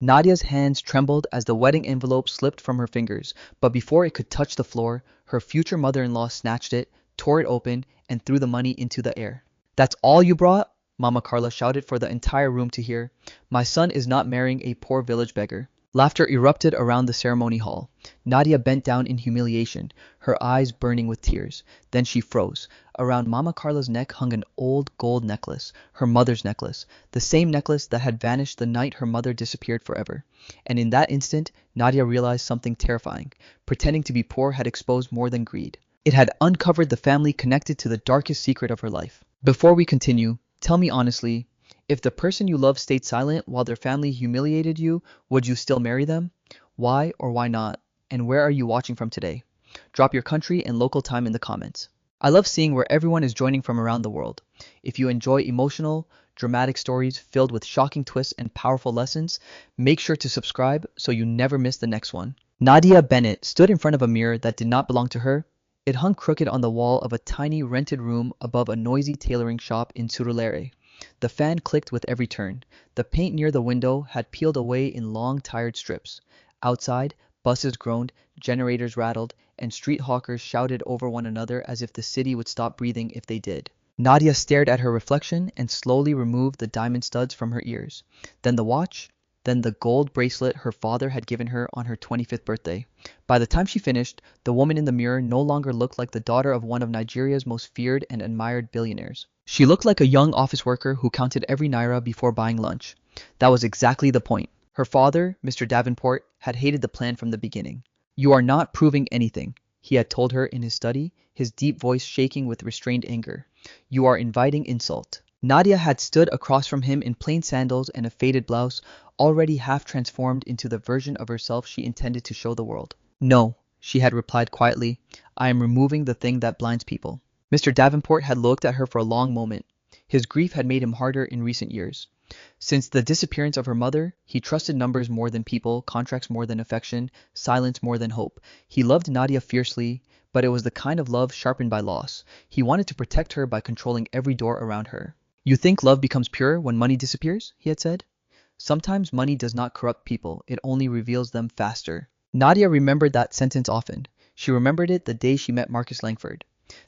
Nadia's hands trembled as the wedding envelope slipped from her fingers, but before it could touch the floor, her future mother-in-law snatched it, tore it open, and threw the money into the air. "That's all you brought?" Mama Carla shouted for the entire room to hear. "My son is not marrying a poor village beggar." Laughter erupted around the ceremony hall. Nadia bent down in humiliation, her eyes burning with tears. Then she froze. Around Mama Carla's neck hung an old gold necklace, her mother's necklace, the same necklace that had vanished the night her mother disappeared forever. And in that instant, Nadia realized something terrifying. Pretending to be poor had exposed more than greed. It had uncovered the family connected to the darkest secret of her life. Before we continue, tell me honestly, if the person you love stayed silent while their family humiliated you, would you still marry them? Why or why not? And where are you watching from today? Drop your country and local time in the comments. I love seeing where everyone is joining from around the world. If you enjoy emotional, dramatic stories filled with shocking twists and powerful lessons, make sure to subscribe so you never miss the next one. Nadia Bennett stood in front of a mirror that did not belong to her. It hung crooked on the wall of a tiny rented room above a noisy tailoring shop in Surulere. The fan clicked with every turn. The paint near the window had peeled away in long, tired strips. Outside, buses groaned, generators rattled, and street hawkers shouted over one another as if the city would stop breathing if they did. Nadia stared at her reflection and slowly removed the diamond studs from her ears. Then the watch, then the gold bracelet her father had given her on her 25th birthday. By the time she finished, the woman in the mirror no longer looked like the daughter of one of Nigeria's most feared and admired billionaires. She looked like a young office worker who counted every naira before buying lunch. That was exactly the point. Her father, Mr. Davenport, had hated the plan from the beginning. "You are not proving anything," he had told her in his study, his deep voice shaking with restrained anger. "You are inviting insult." Nadia had stood across from him in plain sandals and a faded blouse, already half transformed into the version of herself she intended to show the world. "No," she had replied quietly, "I am removing the thing that blinds people." Mr. Davenport had looked at her for a long moment. His grief had made him harder in recent years. Since the disappearance of her mother, he trusted numbers more than people, contracts more than affection, silence more than hope. He loved Nadia fiercely, but it was the kind of love sharpened by loss. He wanted to protect her by controlling every door around her. "You think love becomes pure when money disappears?" he had said. "Sometimes money does not corrupt people, it only reveals them faster." Nadia remembered that sentence often. She remembered it the day she met Marcus Langford.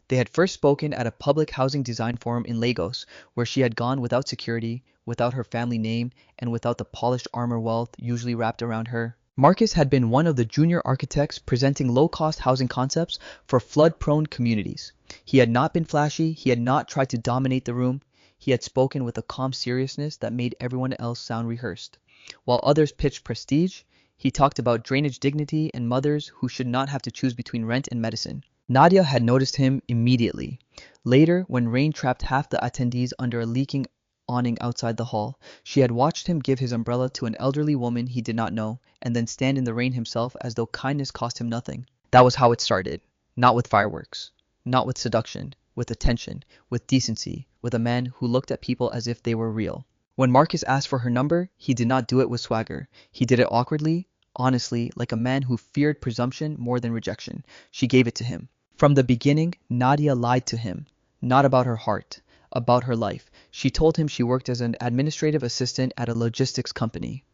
They had first spoken at a public housing design forum in Lagos, where she had gone without security, without her family name, and without the polished armor wealth usually wrapped around her. Marcus had been one of the junior architects presenting low-cost housing concepts for flood-prone communities. He had not been flashy, he had not tried to dominate the room. He had spoken with a calm seriousness that made everyone else sound rehearsed. While others pitched prestige, he talked about drainage dignity and mothers who should not have to choose between rent and medicine. Nadia had noticed him immediately. Later, when rain trapped half the attendees under a leaking awning outside the hall, she had watched him give his umbrella to an elderly woman he did not know, and then stand in the rain himself as though kindness cost him nothing. That was how it started. Not with fireworks. Not with seduction. With attention. With decency. With a man who looked at people as if they were real. When Marcus asked for her number, he did not do it with swagger. He did it awkwardly, honestly, like a man who feared presumption more than rejection. She gave it to him. From the beginning, Nadia lied to him. Not about her heart. About her life. She told him she worked as an administrative assistant at a logistics company.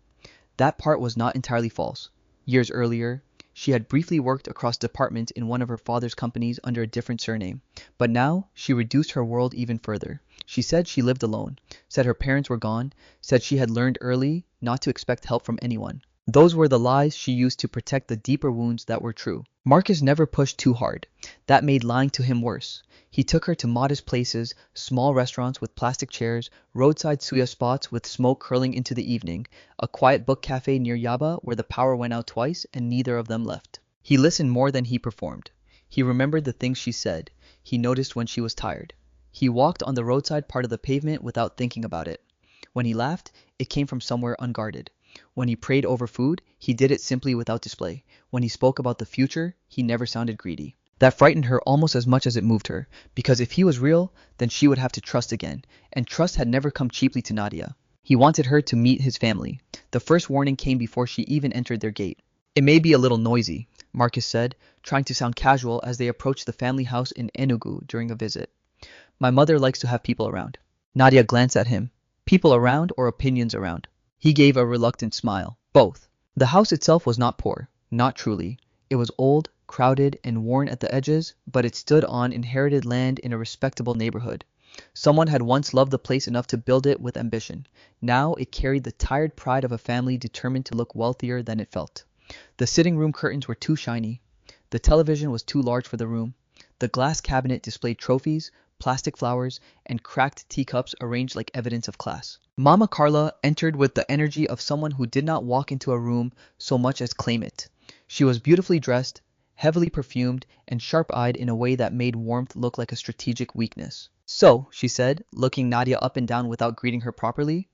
That part was not entirely false. Years earlier, she had briefly worked across departments in one of her father's companies under a different surname. But now, she reduced her world even further. She said she lived alone, said her parents were gone, said she had learned early not to expect help from anyone. Those were the lies she used to protect the deeper wounds that were true. Marcus never pushed too hard. That made lying to him worse. He took her to modest places, small restaurants with plastic chairs, roadside suya spots with smoke curling into the evening, a quiet book cafe near Yaba where the power went out twice and neither of them left. He listened more than he performed. He remembered the things she said. He noticed when she was tired. He walked on the roadside part of the pavement without thinking about it. When he laughed, it came from somewhere unguarded. When he prayed over food, he did it simply without display. When he spoke about the future, he never sounded greedy. That frightened her almost as much as it moved her, because if he was real, then she would have to trust again, and trust had never come cheaply to Nadia. He wanted her to meet his family. The first warning came before she even entered their gate. "It may be a little noisy," Marcus said, trying to sound casual as they approached the family house in Enugu during a visit. "My mother likes to have people around." Nadia glanced at him. People around or opinions around? He gave a reluctant smile. Both. The house itself was not poor, not truly. It was old, crowded, and worn at the edges, but it stood on inherited land in a respectable neighborhood. Someone had once loved the place enough to build it with ambition. Now it carried the tired pride of a family determined to look wealthier than it felt. The sitting room curtains were too shiny. The television was too large for the room. The glass cabinet displayed trophies, plastic flowers, and cracked teacups arranged like evidence of class. Mama Carla entered with the energy of someone who did not walk into a room so much as claim it. She was beautifully dressed, heavily perfumed, and sharp-eyed in a way that made warmth look like a strategic weakness. "So," she said, looking Nadia up and down without greeting her properly,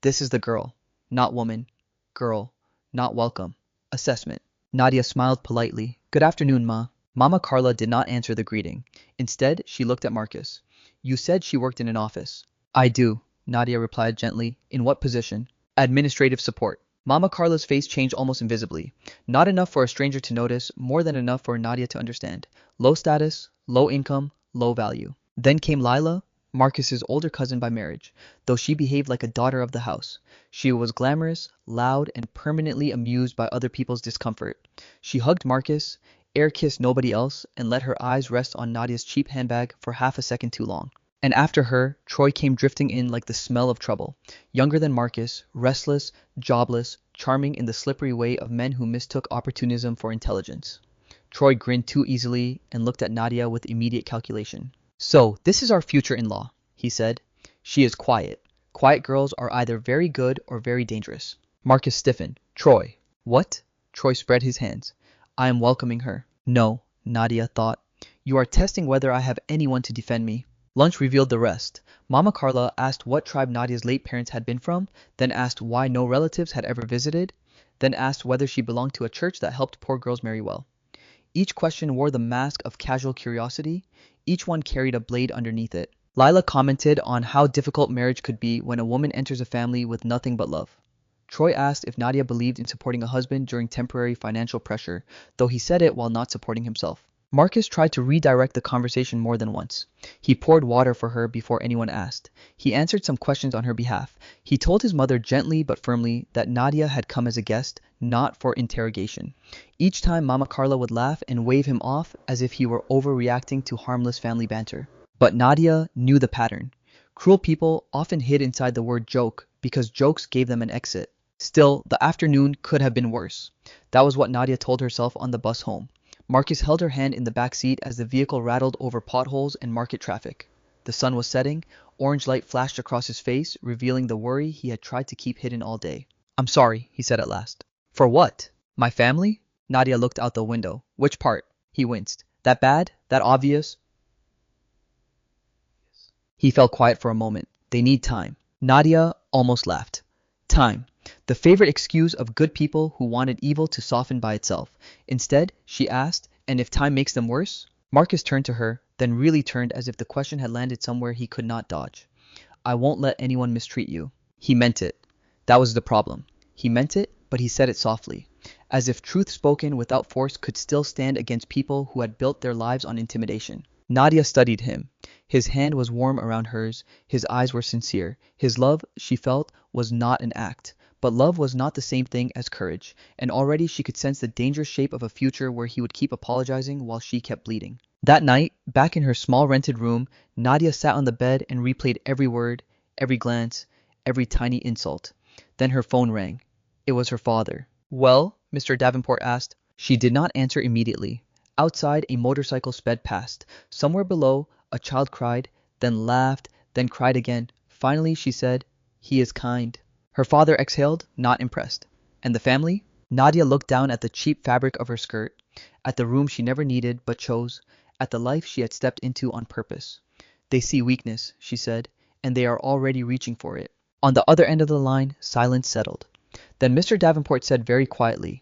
"this is the girl. Not woman. Girl. Not welcome. Assessment." Nadia smiled politely. "Good afternoon, Ma." Mama Carla did not answer the greeting. Instead, she looked at Marcus. "You said she worked in an office." "I do," Nadia replied gently. "In what position?" "Administrative support." Mama Carla's face changed almost invisibly. Not enough for a stranger to notice, more than enough for Nadia to understand. Low status, low income, low value. Then came Lila, Marcus's older cousin by marriage, though she behaved like a daughter of the house. She was glamorous, loud, and permanently amused by other people's discomfort. She hugged Marcus, air-kissed nobody else, and let her eyes rest on Nadia's cheap handbag for half a second too long. And after her, Troy came drifting in like the smell of trouble. Younger than Marcus, restless, jobless, charming in the slippery way of men who mistook opportunism for intelligence. Troy grinned too easily and looked at Nadia with immediate calculation. "So, this is our future in-law," he said. "She is quiet. Quiet girls are either very good or very dangerous." Marcus stiffened. "Troy." "What?" Troy spread his hands. "I am welcoming her." "No," Nadia thought. "You are testing whether I have anyone to defend me." Lunch revealed the rest. Mama Carla asked what tribe Nadia's late parents had been from, then asked why no relatives had ever visited, then asked whether she belonged to a church that helped poor girls marry well. Each question wore the mask of casual curiosity. Each one carried a blade underneath it. Lila commented on how difficult marriage could be when a woman enters a family with nothing but love. Troy asked if Nadia believed in supporting a husband during temporary financial pressure, though he said it while not supporting himself. Marcus tried to redirect the conversation more than once. He poured water for her before anyone asked. He answered some questions on her behalf. He told his mother gently but firmly that Nadia had come as a guest, not for interrogation. Each time Mama Carla would laugh and wave him off as if he were overreacting to harmless family banter. But Nadia knew the pattern. Cruel people often hid inside the word joke because jokes gave them an exit. Still, the afternoon could have been worse. That was what Nadia told herself on the bus home. Marcus held her hand in the back seat as the vehicle rattled over potholes and market traffic. The sun was setting. Orange light flashed across his face, revealing the worry he had tried to keep hidden all day. "I'm sorry," he said at last. "For what? My family?" Nadia looked out the window. "Which part?" He winced. "That bad? That obvious?" He fell quiet for a moment. "They need time." Nadia almost laughed. Time. The favorite excuse of good people who wanted evil to soften by itself. Instead, she asked, "And if time makes them worse?" Marcus turned to her, then really turned as if the question had landed somewhere he could not dodge. "I won't let anyone mistreat you." He meant it. That was the problem. He meant it, but he said it softly, as if truth spoken without force could still stand against people who had built their lives on intimidation. Nadia studied him. His hand was warm around hers. His eyes were sincere. His love, she felt, was not an act. But love was not the same thing as courage, and already she could sense the dangerous shape of a future where he would keep apologizing while she kept bleeding. That night, back in her small rented room, Nadia sat on the bed and replayed every word, every glance, every tiny insult. Then her phone rang. It was her father. "Well?" Mr. Davenport asked. She did not answer immediately. Outside, a motorcycle sped past. Somewhere below, a child cried, then laughed, then cried again. Finally, she said, "He is kind." Her father exhaled, not impressed. "And the family?" Nadia looked down at the cheap fabric of her skirt, at the room she never needed but chose, at the life she had stepped into on purpose. "They see weakness," she said, "and they are already reaching for it." On the other end of the line, silence settled. Then Mr. Davenport said very quietly,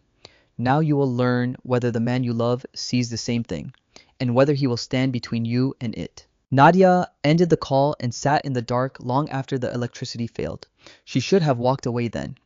"Now you will learn whether the man you love sees the same thing, and whether he will stand between you and it." Nadia ended the call and sat in the dark long after the electricity failed. She should have walked away then.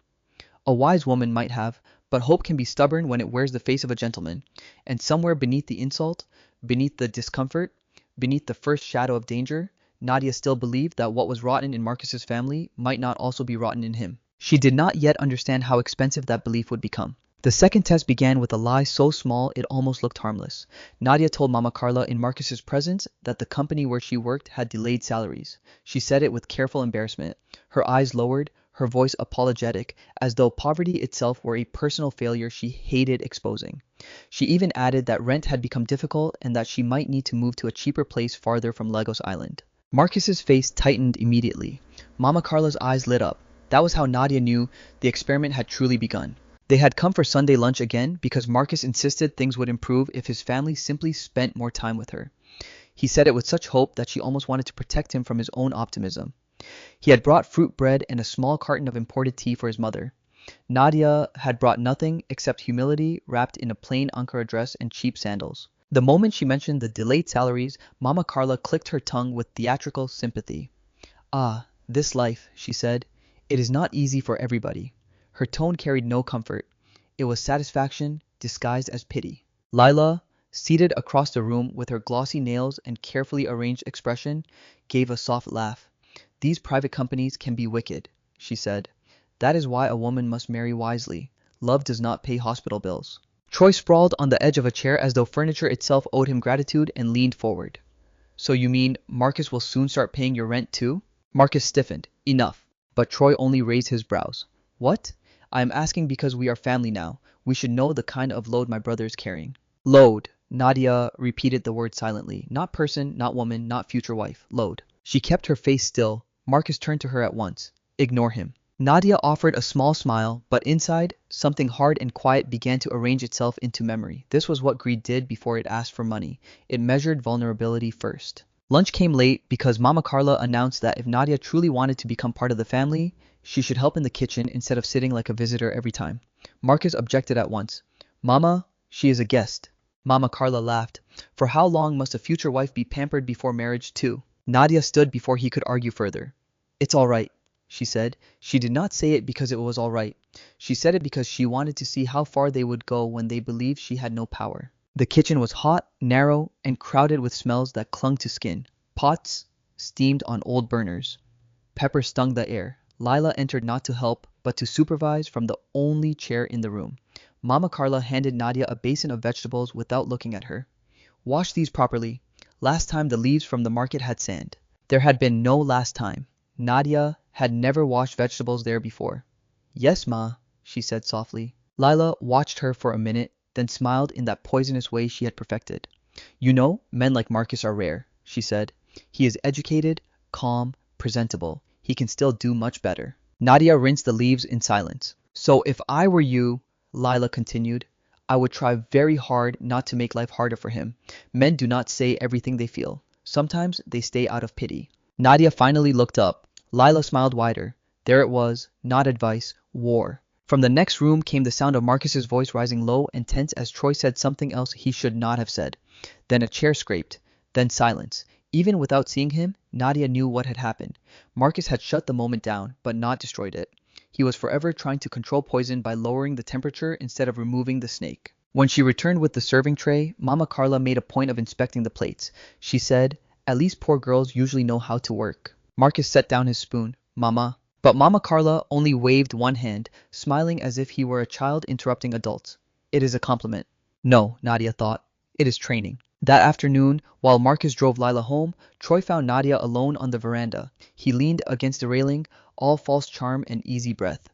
A wise woman might have, but hope can be stubborn when it wears the face of a gentleman. And somewhere beneath the insult, beneath the discomfort, beneath the first shadow of danger, Nadia still believed that what was rotten in Marcus's family might not also be rotten in him. She did not yet understand how expensive that belief would become. The second test began with a lie so small it almost looked harmless. Nadia told Mama Carla in Marcus's presence that the company where she worked had delayed salaries. She said it with careful embarrassment, her eyes lowered, her voice apologetic, as though poverty itself were a personal failure she hated exposing. She even added that rent had become difficult and that she might need to move to a cheaper place farther from Lagos Island. Marcus's face tightened immediately. Mama Carla's eyes lit up. That was how Nadia knew the experiment had truly begun. They had come for Sunday lunch again because Marcus insisted things would improve if his family simply spent more time with her. He said it with such hope that she almost wanted to protect him from his own optimism. He had brought fruit bread and a small carton of imported tea for his mother. Nadia had brought nothing except humility wrapped in a plain Ankara dress and cheap sandals. The moment she mentioned the delayed salaries, Mama Carla clicked her tongue with theatrical sympathy. "Ah, this life," she said. "It is not easy for everybody." Her tone carried no comfort. It was satisfaction disguised as pity. Lila, seated across the room with her glossy nails and carefully arranged expression, gave a soft laugh. "These private companies can be wicked," she said. "That is why a woman must marry wisely. Love does not pay hospital bills." Troy sprawled on the edge of a chair as though furniture itself owed him gratitude and leaned forward. "So you mean Marcus will soon start paying your rent too?" Marcus stiffened. "Enough." But Troy only raised his brows. "What? I am asking because we are family now. We should know the kind of load my brother is carrying." "Load." Nadia repeated the word silently. Not person, not woman, not future wife. Load. She kept her face still. Marcus turned to her at once. "Ignore him." Nadia offered a small smile, but inside, something hard and quiet began to arrange itself into memory. This was what greed did before it asked for money. It measured vulnerability first. Lunch came late because Mama Carla announced that if Nadia truly wanted to become part of the family, she should help in the kitchen instead of sitting like a visitor every time. Marcus objected at once. "Mama, she is a guest." Mama Carla laughed. "For how long must a future wife be pampered before marriage too?" Nadia stood before he could argue further. "It's all right," she said. She did not say it because it was all right. She said it because she wanted to see how far they would go when they believed she had no power. The kitchen was hot, narrow, and crowded with smells that clung to skin. Pots steamed on old burners. Pepper stung the air. Lila entered not to help, but to supervise from the only chair in the room. Mama Carla handed Nadia a basin of vegetables without looking at her. "Wash these properly. Last time the leaves from the market had sand." There had been no last time. Nadia had never washed vegetables there before. "Yes, Ma," she said softly. Lila watched her for a minute, then smiled in that poisonous way she had perfected. "You know, men like Marcus are rare," she said. "He is educated, calm, presentable. He can still do much better." Nadia rinsed the leaves in silence. "So if I were you," Lila continued, "I would try very hard not to make life harder for him. Men do not say everything they feel. Sometimes they stay out of pity." Nadia finally looked up. Lila smiled wider. There it was, not advice, war. From the next room came the sound of Marcus's voice rising low and tense as Troy said something else he should not have said. Then a chair scraped. Then silence. Even without seeing him, Nadia knew what had happened. Marcus had shut the moment down, but not destroyed it. He was forever trying to control poison by lowering the temperature instead of removing the snake. When she returned with the serving tray, Mama Carla made a point of inspecting the plates. She said, "At least poor girls usually know how to work." Marcus set down his spoon. "Mama." But Mama Carla only waved one hand, smiling as if he were a child interrupting adults. "It is a compliment." No, Nadia thought. It is training. That afternoon, while Marcus drove Lila home, Troy found Nadia alone on the veranda. He leaned against the railing, all false charm and easy breath.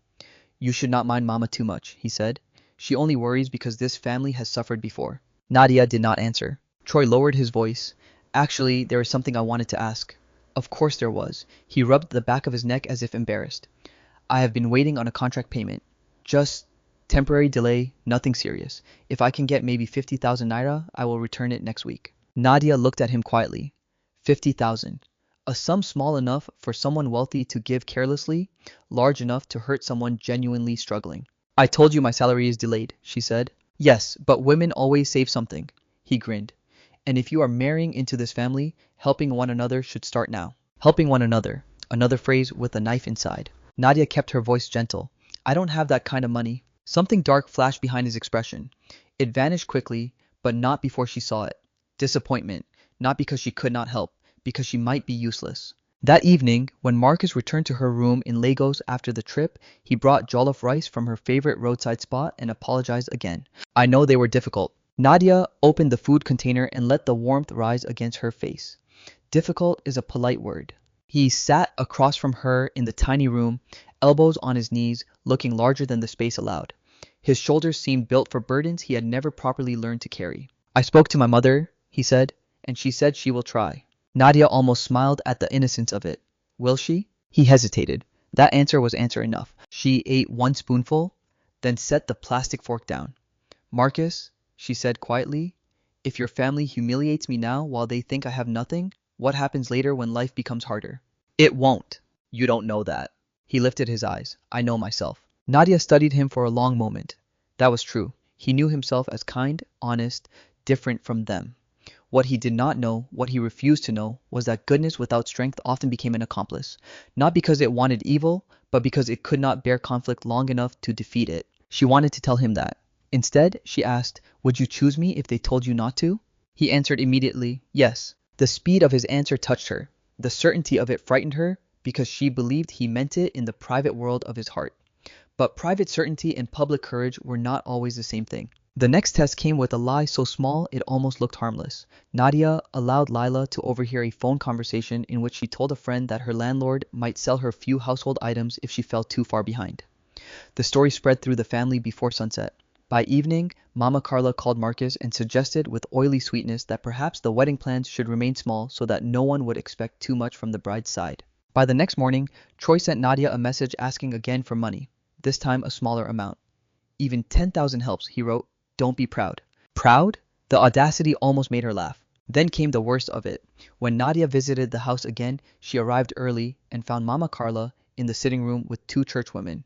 "You should not mind Mama too much," he said. "She only worries because this family has suffered before." Nadia did not answer. Troy lowered his voice. "Actually, there is something I wanted to ask." Of course there was. He rubbed the back of his neck as if embarrassed. "I have been waiting on a contract payment. Just temporary delay, nothing serious. If I can get maybe 50,000 naira, I will return it next week." Nadia looked at him quietly. 50,000. A sum small enough for someone wealthy to give carelessly, large enough to hurt someone genuinely struggling. "I told you my salary is delayed," she said. "Yes, but women always save something." He grinned. "And if you are marrying into this family, helping one another should start now." Helping one another. Another phrase with a knife inside. Nadia kept her voice gentle. "I don't have that kind of money." Something dark flashed behind his expression. It vanished quickly, but not before she saw it. Disappointment. Not because she could not help, because she might be useless. That evening, when Marcus returned to her room in Lagos after the trip, he brought jollof rice from her favorite roadside spot and apologized again. I know they were difficult. Nadia opened the food container and let the warmth rise against her face. Difficult is a polite word. He sat across from her in the tiny room, elbows on his knees, looking larger than the space allowed. His shoulders seemed built for burdens he had never properly learned to carry. I spoke to my mother, he said, and she said she will try. Nadia almost smiled at the innocence of it. Will she? He hesitated. That answer was answer enough. She ate one spoonful, then set the plastic fork down. Marcus, she said quietly, if your family humiliates me now while they think I have nothing, what happens later when life becomes harder? It won't. You don't know that. He lifted his eyes. I know myself. Nadia studied him for a long moment. That was true. He knew himself as kind, honest, different from them. What he did not know, what he refused to know, was that goodness without strength often became an accomplice, not because it wanted evil, but because it could not bear conflict long enough to defeat it. She wanted to tell him that. Instead, she asked, would you choose me if they told you not to? He answered immediately, yes. The speed of his answer touched her. The certainty of it frightened her because she believed he meant it in the private world of his heart. But private certainty and public courage were not always the same thing. The next test came with a lie so small it almost looked harmless. Nadia allowed Lila to overhear a phone conversation in which she told a friend that her landlord might sell her few household items if she fell too far behind. The story spread through the family before sunset. By evening, Mama Carla called Marcus and suggested with oily sweetness that perhaps the wedding plans should remain small so that no one would expect too much from the bride's side. By the next morning, Troy sent Nadia a message asking again for money, this time a smaller amount. Even 10,000 helps, he wrote. Don't be proud. Proud? The audacity almost made her laugh. Then came the worst of it. When Nadia visited the house again, she arrived early and found Mama Carla in the sitting room with two churchwomen.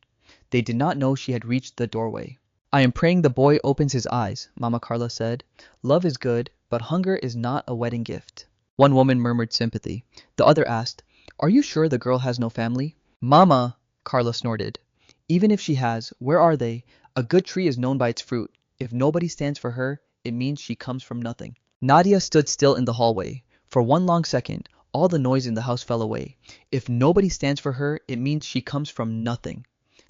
They did not know she had reached the doorway. I am praying the boy opens his eyes, Mama Carla said. Love is good, but hunger is not a wedding gift. One woman murmured sympathy. The other asked, are you sure the girl has no family? Mama, Carla snorted. Even if she has, where are they? A good tree is known by its fruit. If nobody stands for her, it means she comes from nothing. Nadia stood still in the hallway. For one long second, all the noise in the house fell away. If nobody stands for her, it means she comes from nothing.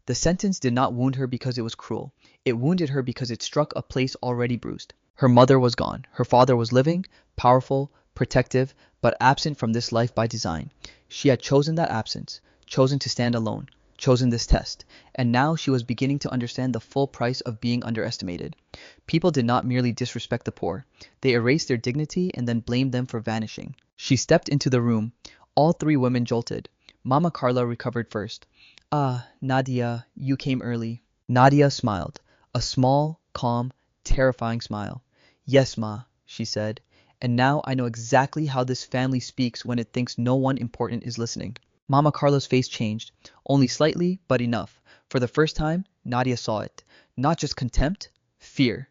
The sentence did not wound her because it was cruel. It wounded her because it struck a place already bruised. Her mother was gone. Her father was living, powerful, protective, but absent from this life by design. She had chosen that absence, chosen to stand alone, chosen this test, and now she was beginning to understand the full price of being underestimated. People did not merely disrespect the poor. They erased their dignity and then blamed them for vanishing. She stepped into the room. All three women jolted. Mama Carla recovered first. Ah, Nadia, you came early. Nadia smiled. A small, calm, terrifying smile. Yes, Ma, she said. And now I know exactly how this family speaks when it thinks no one important is listening. Mama Carla's face changed, only slightly, but enough. For the first time, Nadia saw it. Not just contempt, fear.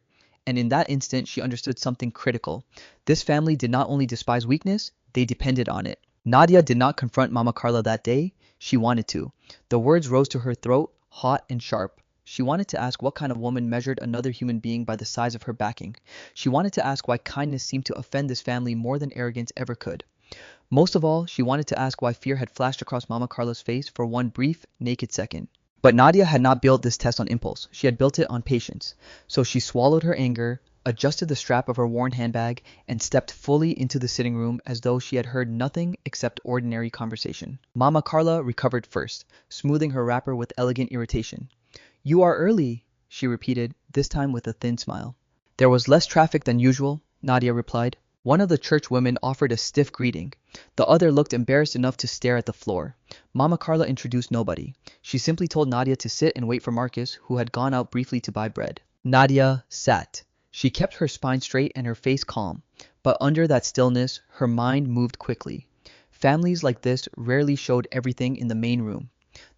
And in that instant, she understood something critical. This family did not only despise weakness, they depended on it. Nadia did not confront Mama Carla that day. She wanted to. The words rose to her throat, hot and sharp. She wanted to ask what kind of woman measured another human being by the size of her backing. She wanted to ask why kindness seemed to offend this family more than arrogance ever could. Most of all, she wanted to ask why fear had flashed across Mama Carla's face for one brief, naked second. But Nadia had not built this test on impulse. She had built it on patience. So she swallowed her anger, adjusted the strap of her worn handbag, and stepped fully into the sitting room as though she had heard nothing except ordinary conversation. Mama Carla recovered first, smoothing her wrapper with elegant irritation. You are early, she repeated, this time with a thin smile. There was less traffic than usual, Nadia replied. One of the church women offered a stiff greeting. The other looked embarrassed enough to stare at the floor. Mama Carla introduced nobody. She simply told Nadia to sit and wait for Marcus, who had gone out briefly to buy bread. Nadia sat. She kept her spine straight and her face calm. But under that stillness, her mind moved quickly. Families like this rarely showed everything in the main room.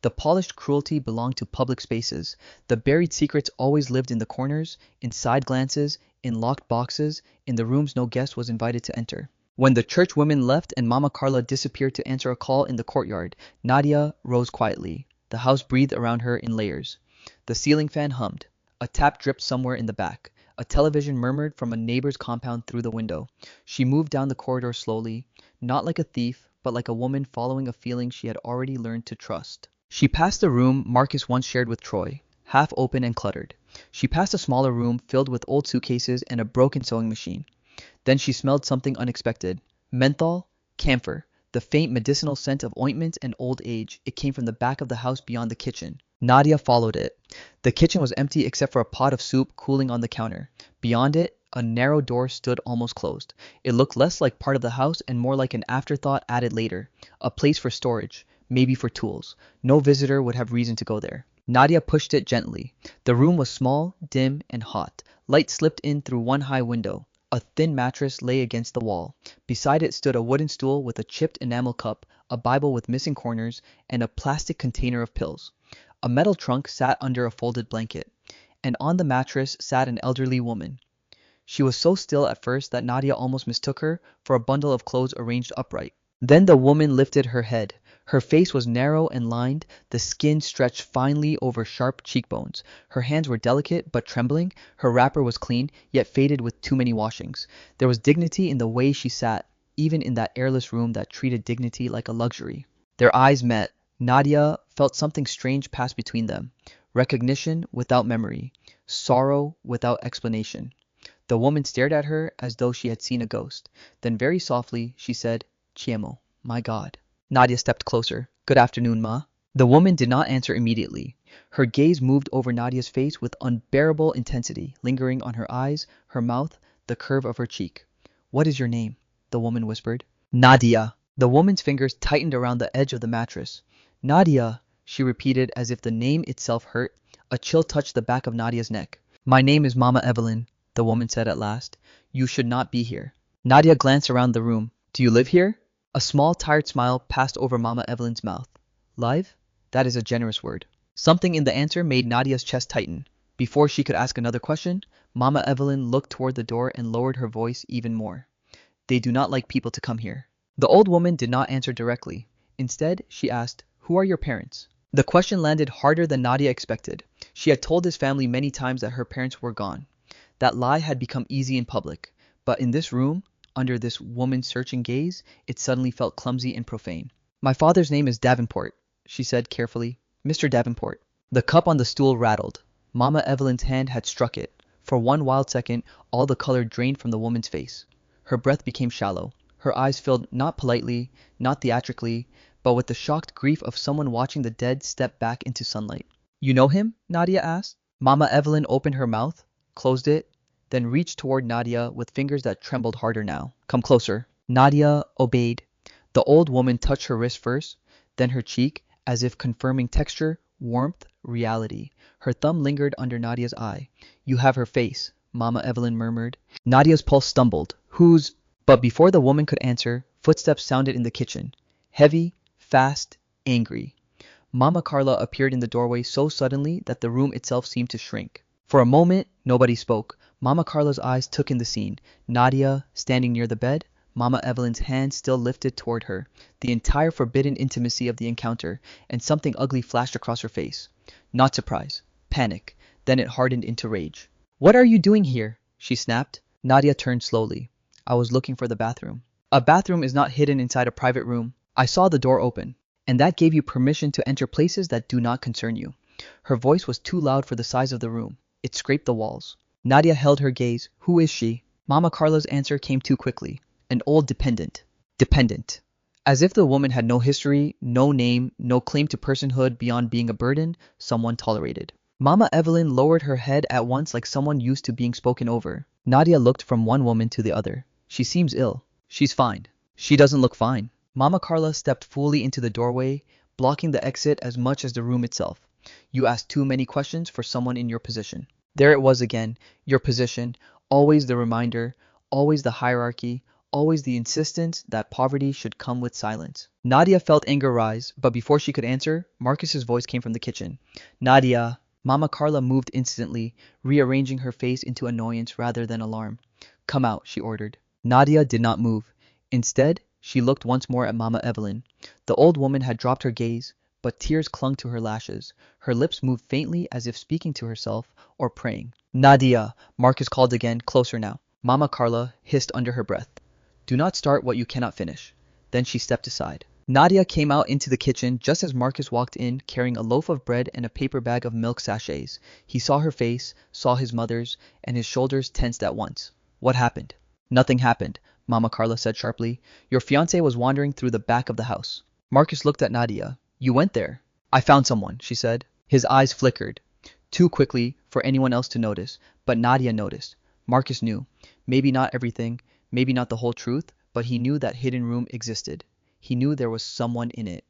The polished cruelty belonged to public spaces. The buried secrets always lived in the corners, in side glances, in locked boxes, in the rooms no guest was invited to enter. When the church women left and Mama Carla disappeared to answer a call in the courtyard, Nadia rose quietly. The house breathed around her in layers. The ceiling fan hummed. A tap dripped somewhere in the back. A television murmured from a neighbor's compound through the window. She moved down the corridor slowly, not like a thief, but like a woman following a feeling she had already learned to trust. She passed the room Marcus once shared with Troy, half open and cluttered. She passed a smaller room filled with old suitcases and a broken sewing machine. Then she smelled something unexpected. Menthol, camphor, the faint medicinal scent of ointment and old age. It came from the back of the house beyond the kitchen. Nadia followed it. The kitchen was empty except for a pot of soup cooling on the counter. Beyond it, a narrow door stood almost closed. It looked less like part of the house and more like an afterthought added later. A place for storage, maybe for tools. No visitor would have reason to go there. Nadia pushed it gently. The room was small, dim, and hot. Light slipped in through one high window. A thin mattress lay against the wall. Beside it stood a wooden stool with a chipped enamel cup, a Bible with missing corners, and a plastic container of pills. A metal trunk sat under a folded blanket, and on the mattress sat an elderly woman. She was so still at first that Nadia almost mistook her for a bundle of clothes arranged upright. Then the woman lifted her head. Her face was narrow and lined, the skin stretched finely over sharp cheekbones. Her hands were delicate but trembling. Her wrapper was clean, yet faded with too many washings. There was dignity in the way she sat, even in that airless room that treated dignity like a luxury. Their eyes met. Nadia felt something strange pass between them. Recognition without memory. Sorrow without explanation. The woman stared at her as though she had seen a ghost. Then very softly she said, "Chiemo, my God." Nadia stepped closer. "Good afternoon, Ma." The woman did not answer immediately. Her gaze moved over Nadia's face with unbearable intensity, lingering on her eyes, her mouth, the curve of her cheek. "What is your name?" the woman whispered. "Nadia." The woman's fingers tightened around the edge of the mattress. "Nadia," she repeated as if the name itself hurt. A chill touched the back of Nadia's neck. "My name is Mama Evelyn," the woman said at last. "You should not be here." Nadia glanced around the room. "Do you live here?" A small, tired smile passed over Mama Evelyn's mouth. "Live? That is a generous word." Something in the answer made Nadia's chest tighten. Before she could ask another question, Mama Evelyn looked toward the door and lowered her voice even more. "They do not like people to come here." The old woman did not answer directly. Instead, she asked, "Who are your parents?" The question landed harder than Nadia expected. She had told his family many times that her parents were gone. That lie had become easy in public. But in this room, under this woman's searching gaze, it suddenly felt clumsy and profane. "My father's name is Davenport," she said carefully. "Mr. Davenport." The cup on the stool rattled. Mama Evelyn's hand had struck it. For one wild second, all the color drained from the woman's face. Her breath became shallow. Her eyes filled not politely, not theatrically, but with the shocked grief of someone watching the dead step back into sunlight. "You know him?" Nadia asked. Mama Evelyn opened her mouth, closed it, then reached toward Nadia with fingers that trembled harder now. "Come closer." Nadia obeyed. The old woman touched her wrist first, then her cheek, as if confirming texture, warmth, reality. Her thumb lingered under Nadia's eye. "You have her face," Mama Evelyn murmured. Nadia's pulse stumbled. "Who's—" But before the woman could answer, footsteps sounded in the kitchen. Heavy, fast, angry. Mama Carla appeared in the doorway so suddenly that the room itself seemed to shrink. For a moment, nobody spoke. Mama Carla's eyes took in the scene. Nadia, standing near the bed, Mama Evelyn's hand still lifted toward her, the entire forbidden intimacy of the encounter, and something ugly flashed across her face. Not surprise, panic, then it hardened into rage. "What are you doing here?" she snapped. Nadia turned slowly. "I was looking for the bathroom." "A bathroom is not hidden inside a private room. I saw the door open, and that gave you permission to enter places that do not concern you." Her voice was too loud for the size of the room. It scraped the walls. Nadia held her gaze. "Who is she?" Mama Carla's answer came too quickly. "An old dependent." Dependent. As if the woman had no history, no name, no claim to personhood beyond being a burden someone tolerated. Mama Evelyn lowered her head at once like someone used to being spoken over. Nadia looked from one woman to the other. "She seems ill." "She's fine." "She doesn't look fine." Mama Carla stepped fully into the doorway, blocking the exit as much as the room itself. "You asked too many questions for someone in your position." There it was again, your position, always the reminder, always the hierarchy, always the insistence that poverty should come with silence. Nadia felt anger rise, but before she could answer, Marcus's voice came from the kitchen. "Nadia." Mama Carla moved instantly, rearranging her face into annoyance rather than alarm. "Come out," she ordered. Nadia did not move. Instead, she looked once more at Mama Evelyn. The old woman had dropped her gaze, but tears clung to her lashes. Her lips moved faintly as if speaking to herself or praying. "Nadia," Marcus called again, closer now. Mama Carla hissed under her breath. "Do not start what you cannot finish." Then she stepped aside. Nadia came out into the kitchen just as Marcus walked in carrying a loaf of bread and a paper bag of milk sachets. He saw her face, saw his mother's, and his shoulders tensed at once. What happened? Nothing happened, Mama Carla said sharply. Your fiancé was wandering through the back of the house. Marcus looked at Nadia. You went there? I found someone, she said. His eyes flickered. Too quickly for anyone else to notice, but Nadia noticed. Marcus knew. Maybe not everything, maybe not the whole truth, but he knew that hidden room existed. He knew there was someone in it,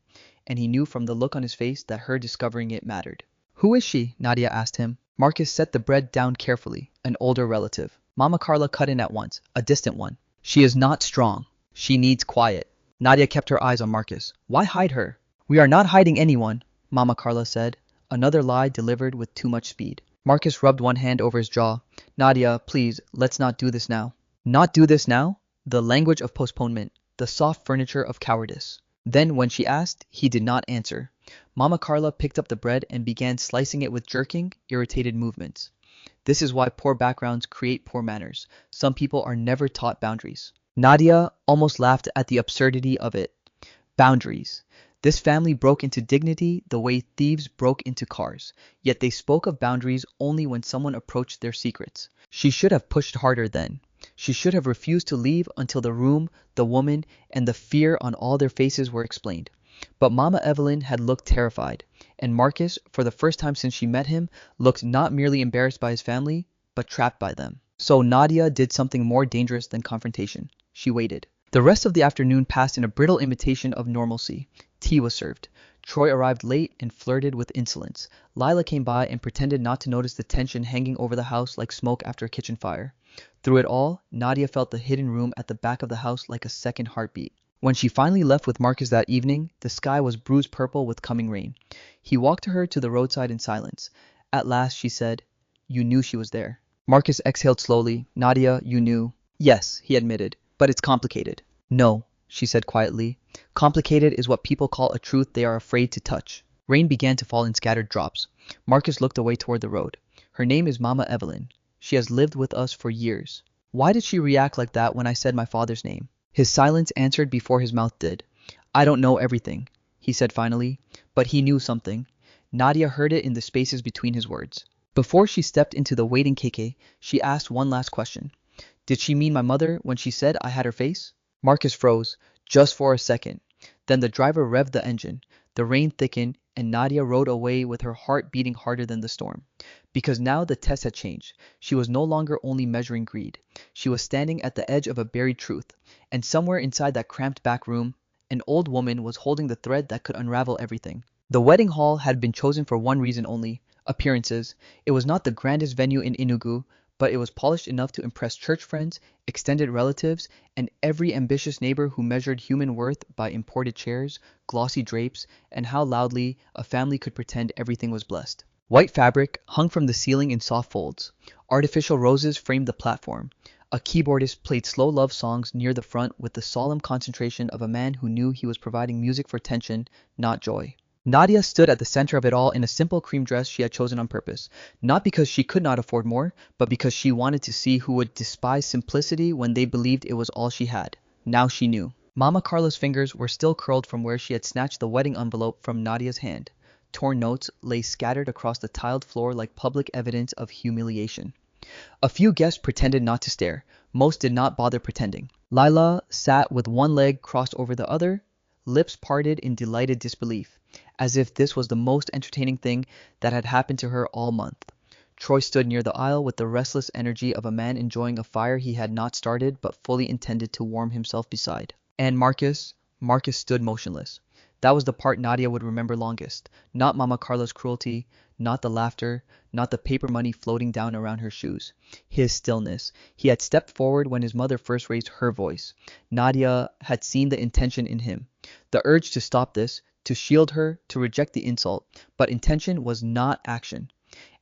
and he knew from the look on his face that her discovering it mattered. Who is she? Nadia asked him. Marcus set the bread down carefully. An older relative. Mama Carla cut in at once, a distant one. She is not strong. She needs quiet. Nadia kept her eyes on Marcus. Why hide her? We are not hiding anyone, Mama Carla said. Another lie delivered with too much speed. Marcus rubbed one hand over his jaw. Nadia, please, let's not do this now. Not do this now? The language of postponement. The soft furniture of cowardice. Then, when she asked, he did not answer. Mama Carla picked up the bread and began slicing it with jerking, irritated movements. This is why poor backgrounds create poor manners. Some people are never taught boundaries. Nadia almost laughed at the absurdity of it. Boundaries. This family broke into dignity the way thieves broke into cars, yet they spoke of boundaries only when someone approached their secrets. She should have pushed harder then. She should have refused to leave until the room, the woman, and the fear on all their faces were explained. But Mama Evelyn had looked terrified, and Marcus, for the first time since she met him, looked not merely embarrassed by his family, but trapped by them. So Nadia did something more dangerous than confrontation. She waited. The rest of the afternoon passed in a brittle imitation of normalcy. Tea was served. Troy arrived late and flirted with insolence. Lila came by and pretended not to notice the tension hanging over the house like smoke after a kitchen fire. Through it all, Nadia felt the hidden room at the back of the house like a second heartbeat. When she finally left with Marcus that evening, the sky was bruised purple with coming rain. He walked her to the roadside in silence. At last she said, You knew she was there. Marcus exhaled slowly. Nadia, you knew. Yes, he admitted, but it's complicated. No, she said quietly. Complicated is what people call a truth they are afraid to touch. Rain began to fall in scattered drops. Marcus looked away toward the road. Her name is Mama Evelyn. She has lived with us for years. Why did she react like that when I said my father's name? His silence answered before his mouth did. I don't know everything, he said finally, but he knew something. Nadia heard it in the spaces between his words. Before she stepped into the waiting KK, she asked one last question. Did she mean my mother when she said I had her face? Marcus froze, just for a second. Then the driver revved the engine. The rain thickened, and Nadia rode away with her heart beating harder than the storm. Because now the test had changed. She was no longer only measuring greed. She was standing at the edge of a buried truth. And somewhere inside that cramped back room, an old woman was holding the thread that could unravel everything. The wedding hall had been chosen for one reason only: appearances. It was not the grandest venue in Enugu, but it was polished enough to impress church friends, extended relatives, and every ambitious neighbor who measured human worth by imported chairs, glossy drapes, and how loudly a family could pretend everything was blessed. White fabric hung from the ceiling in soft folds. Artificial roses framed the platform. A keyboardist played slow love songs near the front with the solemn concentration of a man who knew he was providing music for tension, not joy. Nadia stood at the center of it all in a simple cream dress she had chosen on purpose, not because she could not afford more, but because she wanted to see who would despise simplicity when they believed it was all she had. Now she knew. Mama Carla's fingers were still curled from where she had snatched the wedding envelope from Nadia's hand. Torn notes lay scattered across the tiled floor like public evidence of humiliation. A few guests pretended not to stare. Most did not bother pretending. Lila sat with one leg crossed over the other, lips parted in delighted disbelief, as if this was the most entertaining thing that had happened to her all month. Troy stood near the aisle with the restless energy of a man enjoying a fire he had not started but fully intended to warm himself beside. And Marcus stood motionless. That was the part Nadia would remember longest. Not Mama Carla's cruelty, not the laughter, not the paper money floating down around her shoes. His stillness. He had stepped forward when his mother first raised her voice. Nadia had seen the intention in him. The urge to stop this, to shield her, to reject the insult. But intention was not action.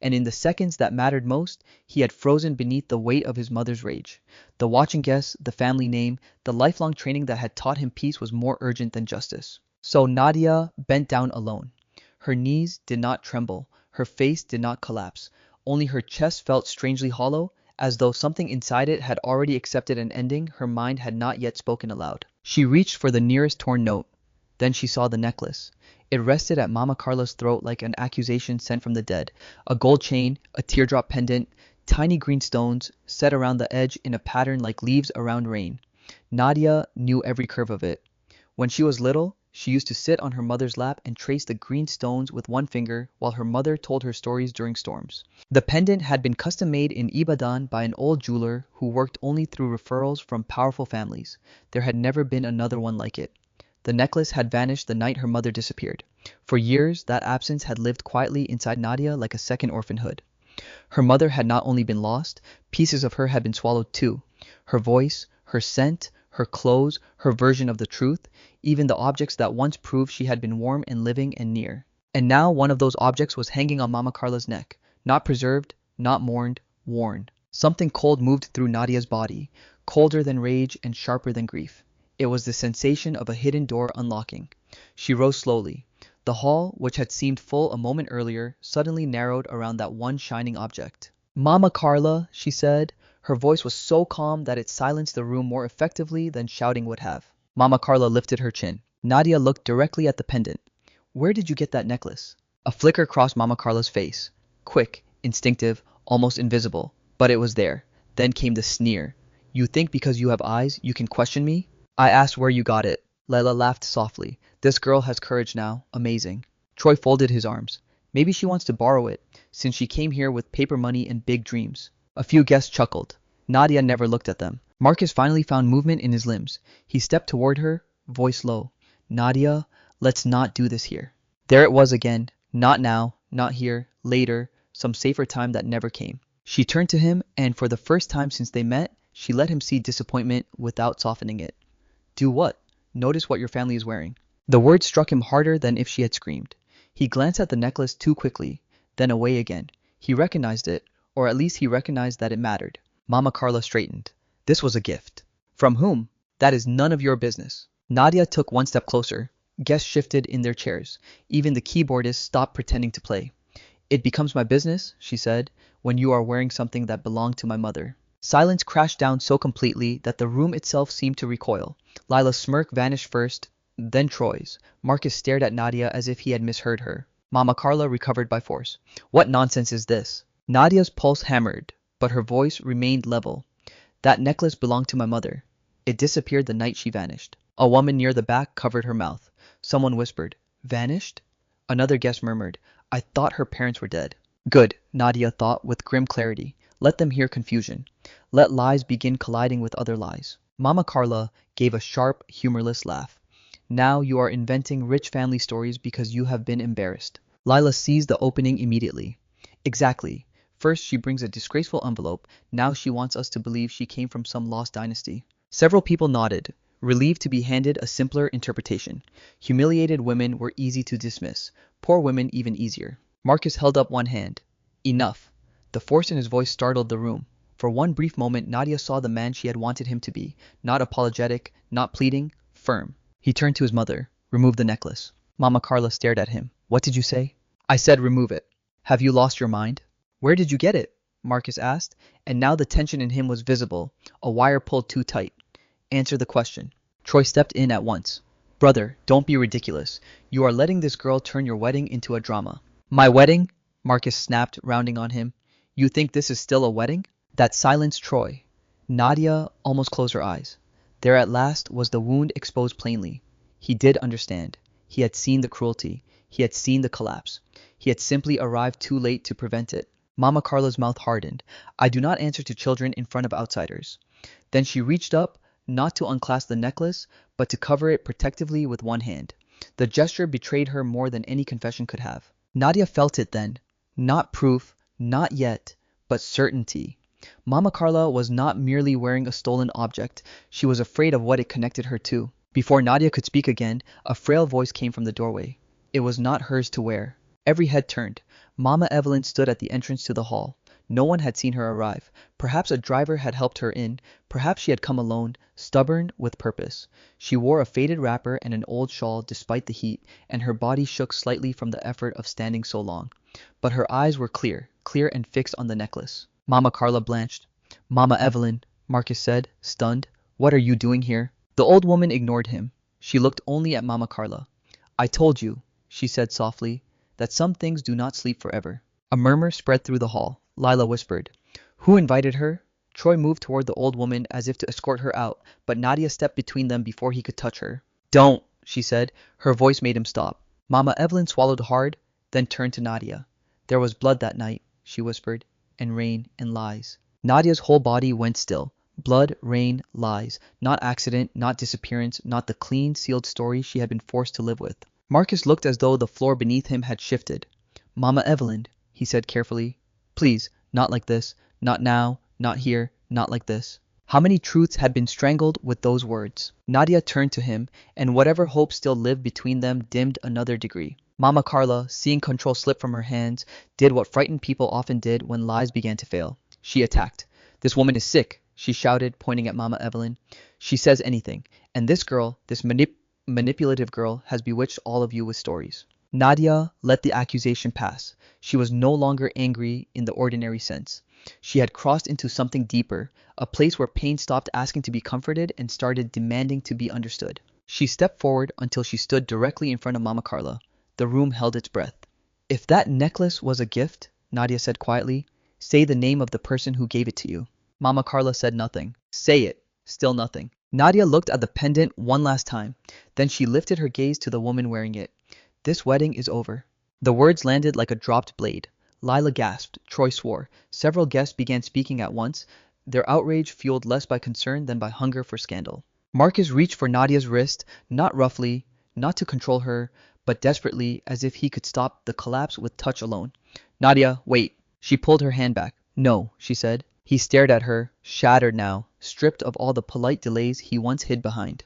And in the seconds that mattered most, he had frozen beneath the weight of his mother's rage. The watching guests, the family name, the lifelong training that had taught him peace was more urgent than justice. So Nadia bent down alone. Her knees did not tremble. Her face did not collapse. Only her chest felt strangely hollow, as though something inside it had already accepted an ending her mind had not yet spoken aloud. She reached for the nearest torn note. Then she saw the necklace. It rested at Mama Carla's throat like an accusation sent from the dead. A gold chain, a teardrop pendant, tiny green stones set around the edge in a pattern like leaves around rain. Nadia knew every curve of it. When she was little, she used to sit on her mother's lap and trace the green stones with one finger while her mother told her stories during storms. The pendant had been custom made in Ibadan by an old jeweler who worked only through referrals from powerful families. There had never been another one like it. The necklace had vanished the night her mother disappeared. For years, that absence had lived quietly inside Nadia like a second orphanhood. Her mother had not only been lost, pieces of her had been swallowed too. Her voice, her scent, her clothes, her version of the truth, even the objects that once proved she had been warm and living and near. And now one of those objects was hanging on Mama Carla's neck, not preserved, not mourned, worn. Something cold moved through Nadia's body, colder than rage and sharper than grief. It was the sensation of a hidden door unlocking. She rose slowly. The hall, which had seemed full a moment earlier, suddenly narrowed around that one shining object. "Mama Carla," she said. Her voice was so calm that it silenced the room more effectively than shouting would have. Mama Carla lifted her chin. Nadia looked directly at the pendant. "Where did you get that necklace?" A flicker crossed Mama Carla's face. Quick, instinctive, almost invisible. But it was there. Then came the sneer. "You think because you have eyes, you can question me?" "I asked where you got it." Layla laughed softly. "This girl has courage now. Amazing." Troy folded his arms. "Maybe she wants to borrow it, since she came here with paper money and big dreams." A few guests chuckled. Nadia never looked at them. Marcus finally found movement in his limbs. He stepped toward her, voice low. "Nadia, let's not do this here." There it was again. Not now, not here, later, some safer time that never came. She turned to him, and for the first time since they met, she let him see disappointment without softening it. "Do what?" "Notice what your family is wearing." The word struck him harder than if she had screamed. He glanced at the necklace too quickly, then away again. He recognized it, or at least he recognized that it mattered. Mama Carla straightened. This was a gift. From whom? That is none of your business. Nadia took one step closer. Guests shifted in their chairs. Even the keyboardist stopped pretending to play. "It becomes my business," she said, "when you are wearing something that belonged to my mother." Silence crashed down so completely that the room itself seemed to recoil. Lila's smirk vanished first, then Troy's. Marcus stared at Nadia as if he had misheard her. Mama Carla recovered by force. "What nonsense is this?" Nadia's pulse hammered, but her voice remained level. "That necklace belonged to my mother. It disappeared the night she vanished." A woman near the back covered her mouth. Someone whispered, "Vanished?" Another guest murmured, "I thought her parents were dead." Good, Nadia thought with grim clarity. Let them hear confusion. Let lies begin colliding with other lies. Mama Carla gave a sharp, humorless laugh. "Now you are inventing rich family stories because you have been embarrassed." Lila seized the opening immediately. "Exactly. First she brings a disgraceful envelope, now she wants us to believe she came from some lost dynasty." Several people nodded, relieved to be handed a simpler interpretation. Humiliated women were easy to dismiss, poor women even easier. Marcus held up one hand. "Enough." The force in his voice startled the room. For one brief moment Nadia saw the man she had wanted him to be, not apologetic, not pleading, firm. He turned to his mother. "Remove the necklace." Mama Carla stared at him. "What did you say?" "I said remove it." "Have you lost your mind?" "Where did you get it?" Marcus asked, and now the tension in him was visible, a wire pulled too tight. "Answer the question." Troy stepped in at once. "Brother, don't be ridiculous. You are letting this girl turn your wedding into a drama." "My wedding?" Marcus snapped, rounding on him. "You think this is still a wedding?" That silenced Troy. Nadia almost closed her eyes. There at last was the wound exposed plainly. He did understand. He had seen the cruelty. He had seen the collapse. He had simply arrived too late to prevent it. Mama Carla's mouth hardened. "I do not answer to children in front of outsiders." Then she reached up, not to unclasp the necklace, but to cover it protectively with one hand. The gesture betrayed her more than any confession could have. Nadia felt it then. Not proof, not yet, but certainty. Mama Carla was not merely wearing a stolen object, she was afraid of what it connected her to. Before Nadia could speak again, a frail voice came from the doorway. It was not hers to wear. Every head turned. Mama Evelyn stood at the entrance to the hall. No one had seen her arrive. Perhaps a driver had helped her in. Perhaps she had come alone, stubborn, with purpose. She wore a faded wrapper and an old shawl despite the heat, and her body shook slightly from the effort of standing so long. But her eyes were clear and fixed on the necklace. Mama Carla blanched. "Mama Evelyn," Marcus said, stunned. "What are you doing here?" The old woman ignored him. She looked only at Mama Carla. I told you, she said softly, that some things do not sleep forever. A murmur spread through the hall. Lila whispered, "Who invited her?" Troy moved toward the old woman as if to escort her out, but Nadia stepped between them before he could touch her. "Don't," she said. Her voice made him stop. Mama Evelyn swallowed hard, then turned to Nadia. "There was blood that night," she whispered, "and rain and lies." Nadia's whole body went still. Blood, rain, lies. Not accident, not disappearance, not the clean, sealed story she had been forced to live with. Marcus looked as though the floor beneath him had shifted. "Mama Evelyn," he said carefully, "please, not like this. Not now, not here, not like this." How many truths had been strangled with those words? Nadia turned to him, and whatever hope still lived between them dimmed another degree. Mama Carla, seeing control slip from her hands, did what frightened people often did when lies began to fail. She attacked. "This woman is sick," she shouted, pointing at Mama Evelyn. "She says anything. And this girl, this manipulative girl, has bewitched all of you with stories." Nadia let the accusation pass. She was no longer angry in the ordinary sense. She had crossed into something deeper, a place where pain stopped asking to be comforted and started demanding to be understood. She stepped forward until she stood directly in front of Mama Carla. The room held its breath. "If that necklace was a gift," Nadia said quietly, "say the name of the person who gave it to you." Mama Carla said nothing. "Say it." Still nothing. Nadia looked at the pendant one last time. Then she lifted her gaze to the woman wearing it. "This wedding is over." The words landed like a dropped blade. Lila gasped. Troy swore. Several guests began speaking at once, their outrage fueled less by concern than by hunger for scandal. Marcus reached for Nadia's wrist, not roughly, not to control her, but desperately, as if he could stop the collapse with touch alone. "Nadia, wait." She pulled her hand back. "No," she said. He stared at her, shattered now, stripped of all the polite delays he once hid behind.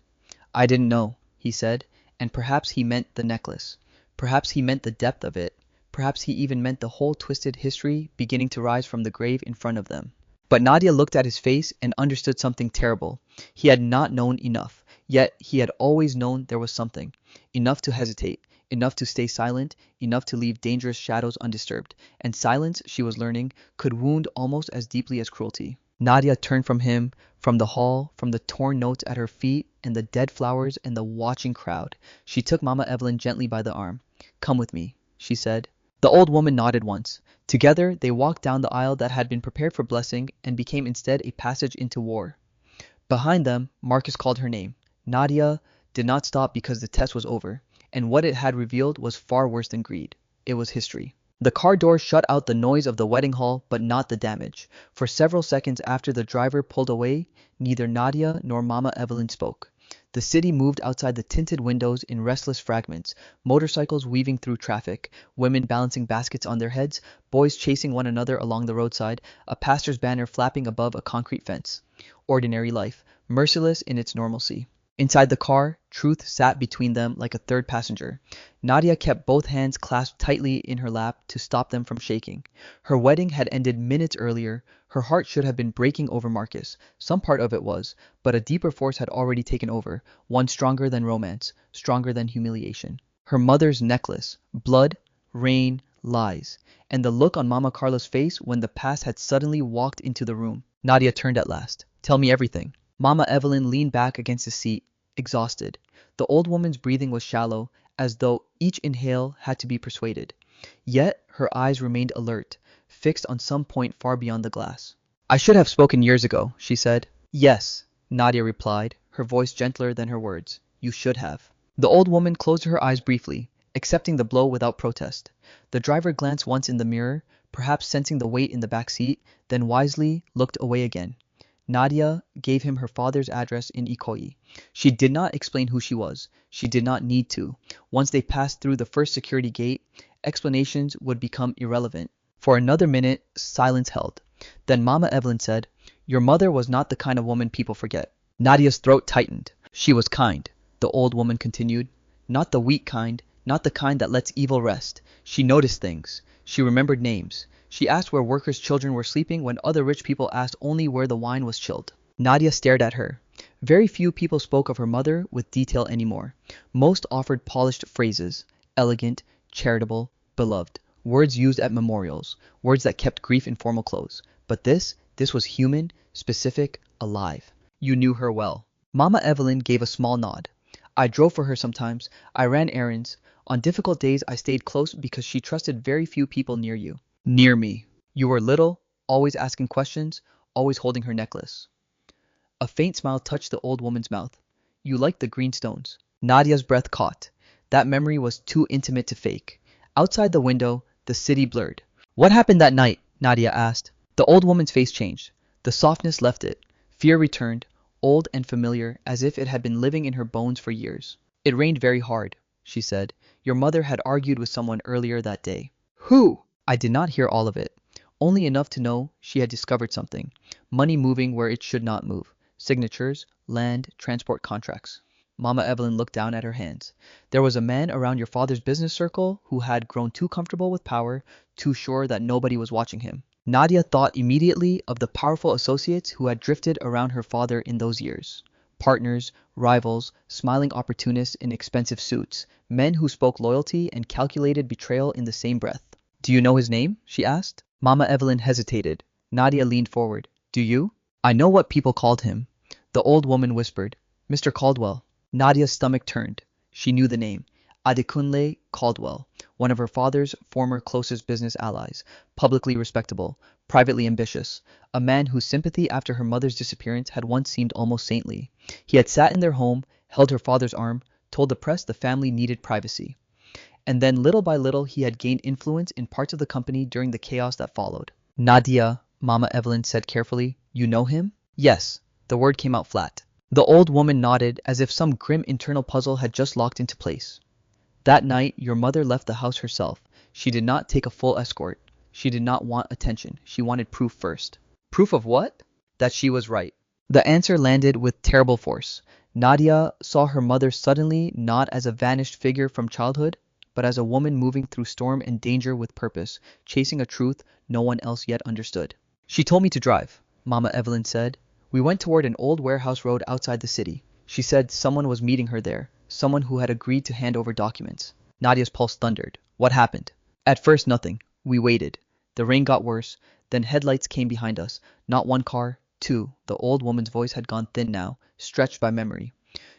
"I didn't know," he said, and perhaps he meant the necklace. Perhaps he meant the depth of it. Perhaps he even meant the whole twisted history beginning to rise from the grave in front of them. But Nadia looked at his face and understood something terrible. He had not known enough, yet he had always known there was something. Enough to hesitate, enough to stay silent, enough to leave dangerous shadows undisturbed. And silence, she was learning, could wound almost as deeply as cruelty. Nadia turned from him, from the hall, from the torn notes at her feet, and the dead flowers and the watching crowd. She took Mama Evelyn gently by the arm. "Come with me," she said. The old woman nodded once. Together, they walked down the aisle that had been prepared for blessing and became instead a passage into war. Behind them, Marcus called her name. Nadia did not stop because the test was over, and what it had revealed was far worse than greed. It was history. The car door shut out the noise of the wedding hall, but not the damage. For several seconds after the driver pulled away, neither Nadia nor Mama Evelyn spoke. The city moved outside the tinted windows in restless fragments, motorcycles weaving through traffic, women balancing baskets on their heads, boys chasing one another along the roadside, a pastor's banner flapping above a concrete fence. Ordinary life, merciless in its normalcy. Inside the car, truth sat between them like a third passenger. Nadia kept both hands clasped tightly in her lap to stop them from shaking. Her wedding had ended minutes earlier. Her heart should have been breaking over Marcus. Some part of it was, but a deeper force had already taken over, one stronger than romance, stronger than humiliation. Her mother's necklace, blood, rain, lies, and the look on Mama Carla's face when the past had suddenly walked into the room. Nadia turned at last. "Tell me everything." Mama Evelyn leaned back against the seat, exhausted. The old woman's breathing was shallow, as though each inhale had to be persuaded. Yet her eyes remained alert, fixed on some point far beyond the glass. "I should have spoken years ago," she said. "Yes," Nadia replied, her voice gentler than her words. "You should have." The old woman closed her eyes briefly, accepting the blow without protest. The driver glanced once in the mirror, perhaps sensing the weight in the back seat, then wisely looked away again. Nadia gave him her father's address in Ikoyi. She did not explain who she was. She did not need to. Once they passed through the first security gate, explanations would become irrelevant. For another minute, silence held. Then Mama Evelyn said, "Your mother was not the kind of woman people forget." Nadia's throat tightened. "She was kind," the old woman continued. "Not the weak kind, not the kind that lets evil rest. She noticed things. She remembered names. She asked where workers' children were sleeping when other rich people asked only where the wine was chilled." Nadia stared at her. Very few people spoke of her mother with detail anymore. Most offered polished phrases, elegant, charitable, beloved, words used at memorials, words that kept grief in formal clothes. But this was human, specific, alive. "You knew her well." Mama Evelyn gave a small nod. I drove for her sometimes. I ran errands. On difficult days, I stayed close because she trusted very few people near you. Near me. You were little, always asking questions, always holding her necklace. A faint smile touched the old woman's mouth. You liked the greenstones. Nadia's breath caught. That memory was too intimate to fake. Outside the window, the city blurred. What happened that night? Nadia asked. The old woman's face changed. The softness left it. Fear returned, old and familiar, as if it had been living in her bones for years. It rained very hard, she said. Your mother had argued with someone earlier that day. Who? I did not hear all of it. Only enough to know she had discovered something. Money moving where it should not move. Signatures, land, transport contracts. Mama Evelyn looked down at her hands. There was a man around your father's business circle who had grown too comfortable with power, too sure that nobody was watching him. Nadia thought immediately of the powerful associates who had drifted around her father in those years. Partners, rivals, smiling opportunists in expensive suits, men who spoke loyalty and calculated betrayal in the same breath. Do you know his name? She asked. Mama Evelyn hesitated. Nadia leaned forward. Do you? I know what people called him. The old woman whispered. Mr. Caldwell. Nadia's stomach turned. She knew the name. Adekunle Caldwell, one of her father's former closest business allies, publicly respectable, privately ambitious, a man whose sympathy after her mother's disappearance had once seemed almost saintly. He had sat in their home, held her father's arm, told the press the family needed privacy. And then little by little he had gained influence in parts of the company during the chaos that followed. Nadia, Mama Evelyn said carefully, you know him? Yes. The word came out flat. The old woman nodded as if some grim internal puzzle had just locked into place. That night, your mother left the house herself. She did not take a full escort. She did not want attention. She wanted proof first. Proof of what? That she was right. The answer landed with terrible force. Nadia saw her mother suddenly not as a vanished figure from childhood, but as a woman moving through storm and danger with purpose, chasing a truth no one else yet understood. She told me to drive, Mama Evelyn said. We went toward an old warehouse road outside the city. She said someone was meeting her there, someone who had agreed to hand over documents. Nadia's pulse thundered. What happened? At first, nothing. We waited. The rain got worse. Then headlights came behind us. Not one car, two. The old woman's voice had gone thin now, stretched by memory.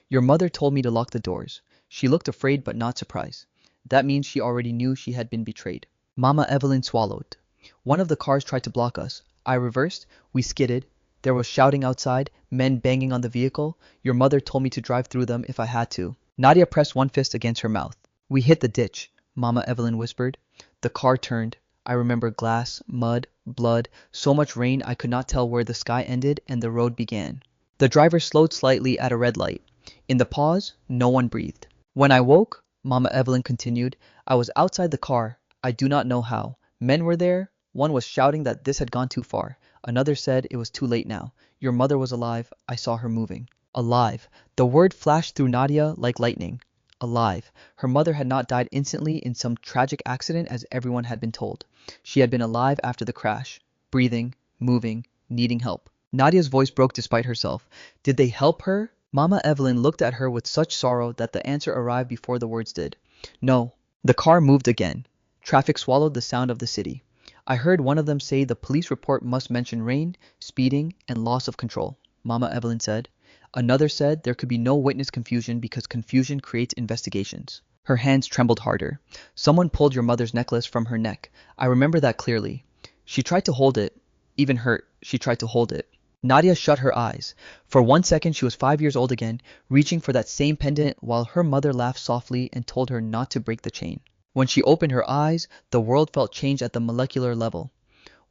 Your mother told me to lock the doors. She looked afraid but not surprised. That means she already knew she had been betrayed. Mama Evelyn swallowed. One of the cars tried to block us. I reversed. We skidded. There was shouting outside, men banging on the vehicle. Your mother told me to drive through them if I had to. Nadia pressed one fist against her mouth. We hit the ditch, Mama Evelyn whispered. The car turned. I remember glass, mud, blood, so much rain I could not tell where the sky ended and the road began. The driver slowed slightly at a red light. In the pause, no one breathed. When I woke, Mama Evelyn continued, I was outside the car. I do not know how. Men were there. One was shouting that this had gone too far. Another said it was too late now. Your mother was alive. I saw her moving. Alive. The word flashed through Nadia like lightning. Alive. Her mother had not died instantly in some tragic accident as everyone had been told. She had been alive after the crash. Breathing, moving, needing help. Nadia's voice broke despite herself. Did they help her? Mama Evelyn looked at her with such sorrow that the answer arrived before the words did. No. The car moved again. Traffic swallowed the sound of the city. I heard one of them say the police report must mention rain, speeding, and loss of control, Mama Evelyn said. Another said there could be no witness confusion because confusion creates investigations. Her hands trembled harder. Someone pulled your mother's necklace from her neck. I remember that clearly. She tried to hold it. Even hurt, she tried to hold it. Nadia shut her eyes. For 1 second she was 5 years old again, reaching for that same pendant while her mother laughed softly and told her not to break the chain. When she opened her eyes, the world felt changed at the molecular level.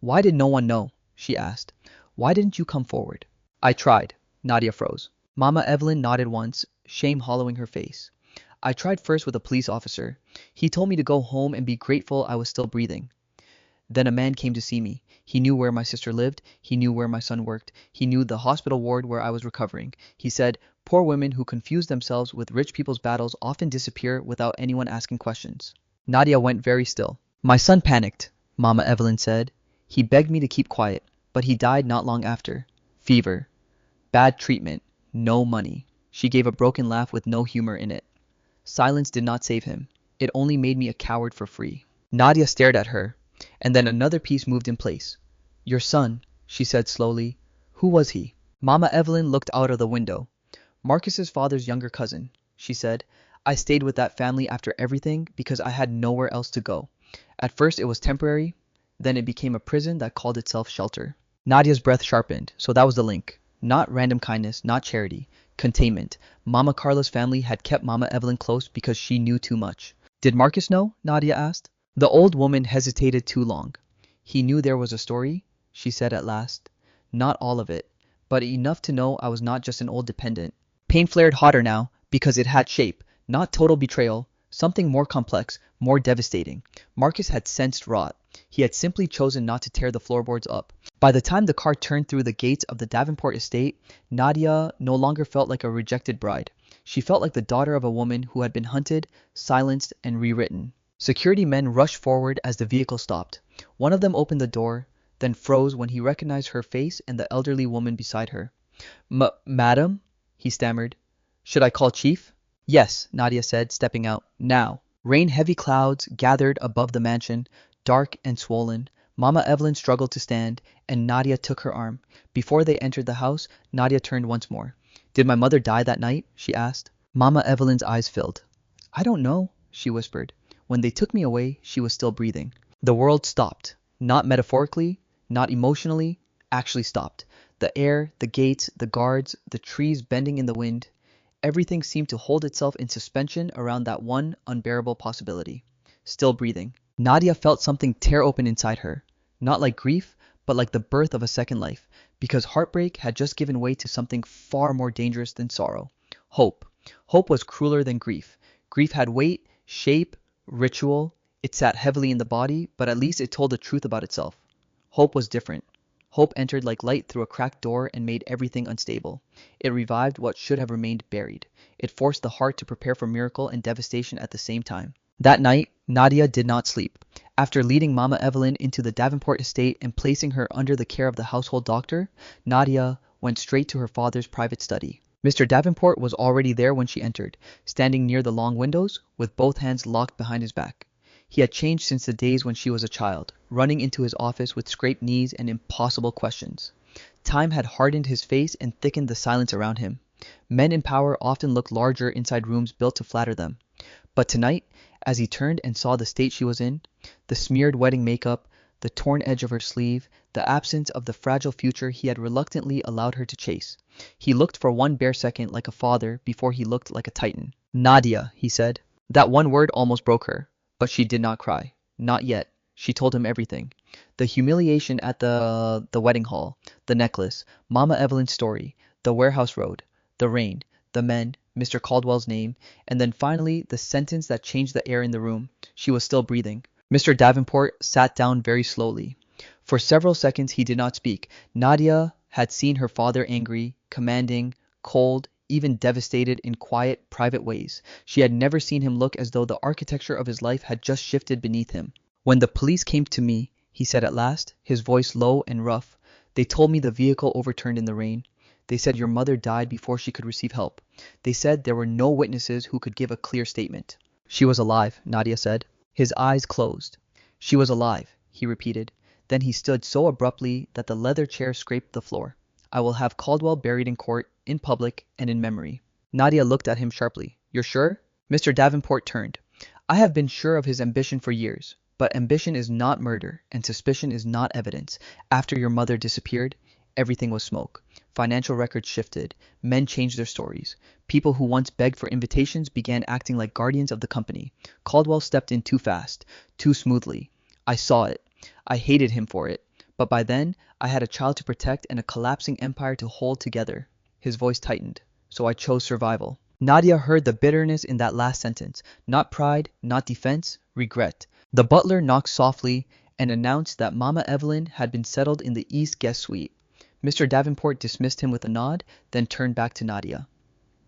Why did no one know? She asked. Why didn't you come forward? I tried. Nadia froze. Mama Evelyn nodded once, shame hollowing her face. I tried first with a police officer. He told me to go home and be grateful I was still breathing. Then a man came to see me. He knew where my sister lived. He knew where my son worked. He knew the hospital ward where I was recovering. He said, poor women who confuse themselves with rich people's battles often disappear without anyone asking questions. Nadia went very still. My son panicked, Mama Evelyn said. He begged me to keep quiet, but he died not long after. Fever. Bad treatment. No money. She gave a broken laugh with no humor in it. Silence did not save him. It only made me a coward for free. Nadia stared at her, and then another piece moved in place. Your son, she said slowly. Who was he? Mama Evelyn looked out of the window. Marcus's father's younger cousin, she said. I stayed with that family after everything because I had nowhere else to go. At first it was temporary, then it became a prison that called itself shelter. Nadia's breath sharpened, so that was the link. Not random kindness, not charity. Containment. Mama Carla's family had kept Mama Evelyn close because she knew too much. Did Marcus know? Nadia asked. The old woman hesitated too long. He knew there was a story, she said at last. Not all of it, but enough to know I was not just an old dependent. Pain flared hotter now because it had shape, not total betrayal, something more complex, more devastating. Marcus had sensed rot. He had simply chosen not to tear the floorboards up. By the time the car turned through the gates of the Davenport estate, Nadia no longer felt like a rejected bride. She felt like the daughter of a woman who had been hunted, silenced, and rewritten. Security men rushed forward as the vehicle stopped. One of them opened the door, then froze when he recognized her face and the elderly woman beside her. Madam? He stammered. Should I call Chief? Yes, Nadia said, stepping out. Now. Rain-heavy clouds gathered above the mansion, dark and swollen. Mama Evelyn struggled to stand, and Nadia took her arm. Before they entered the house, Nadia turned once more. Did my mother die that night? She asked. Mama Evelyn's eyes filled. I don't know, she whispered. When they took me away, she was still breathing. The world stopped. Not metaphorically, not emotionally, actually stopped. The air, the gates, the guards, the trees bending in the wind. Everything seemed to hold itself in suspension around that one unbearable possibility. Still breathing. Nadia felt something tear open inside her. Not like grief, but like the birth of a second life, because heartbreak had just given way to something far more dangerous than sorrow. Hope. Hope was crueler than grief. Grief had weight, shape, ritual. It sat heavily in the body, but at least it told the truth about itself. Hope was different. Hope entered like light through a cracked door and made everything unstable. It revived what should have remained buried. It forced the heart to prepare for miracle and devastation at the same time. That night, Nadia did not sleep. After leading Mama Evelyn into the Davenport estate and placing her under the care of the household doctor, Nadia went straight to her father's private study. Mr. Davenport was already there when she entered, standing near the long windows, with both hands locked behind his back. He had changed since the days when she was a child, running into his office with scraped knees and impossible questions. Time had hardened his face and thickened the silence around him. Men in power often looked larger inside rooms built to flatter them. But tonight, as he turned and saw the state she was in, the smeared wedding makeup, the torn edge of her sleeve, the absence of the fragile future he had reluctantly allowed her to chase, he looked for one bare second like a father before he looked like a titan. Nadia, he said. That one word almost broke her. But she did not cry. Not yet. She told him everything. The humiliation at the wedding hall, the necklace, Mama Evelyn's story, the warehouse road, the rain, the men, Mr. Caldwell's name, and then finally the sentence that changed the air in the room. She was still breathing. Mr. Davenport sat down very slowly. For several seconds he did not speak. Nadia had seen her father angry, commanding, cold, even devastated in quiet, private ways. She had never seen him look as though the architecture of his life had just shifted beneath him. When the police came to me, he said at last, his voice low and rough, they told me the vehicle overturned in the rain. They said your mother died before she could receive help. They said there were no witnesses who could give a clear statement. She was alive, Nadia said. His eyes closed. She was alive, he repeated. Then he stood so abruptly that the leather chair scraped the floor. I will have Caldwell buried in court, in public, and in memory. Nadia looked at him sharply. You're sure? Mr. Davenport turned. I have been sure of his ambition for years, but ambition is not murder, and suspicion is not evidence. After your mother disappeared, everything was smoke. Financial records shifted. Men changed their stories. People who once begged for invitations began acting like guardians of the company. Caldwell stepped in too fast, too smoothly. I saw it. I hated him for it. But by then, I had a child to protect and a collapsing empire to hold together. His voice tightened. So I chose survival. Nadia heard the bitterness in that last sentence. Not pride, not defense, regret. The butler knocked softly and announced that Mama Evelyn had been settled in the East guest suite. Mr. Davenport dismissed him with a nod, then turned back to Nadia.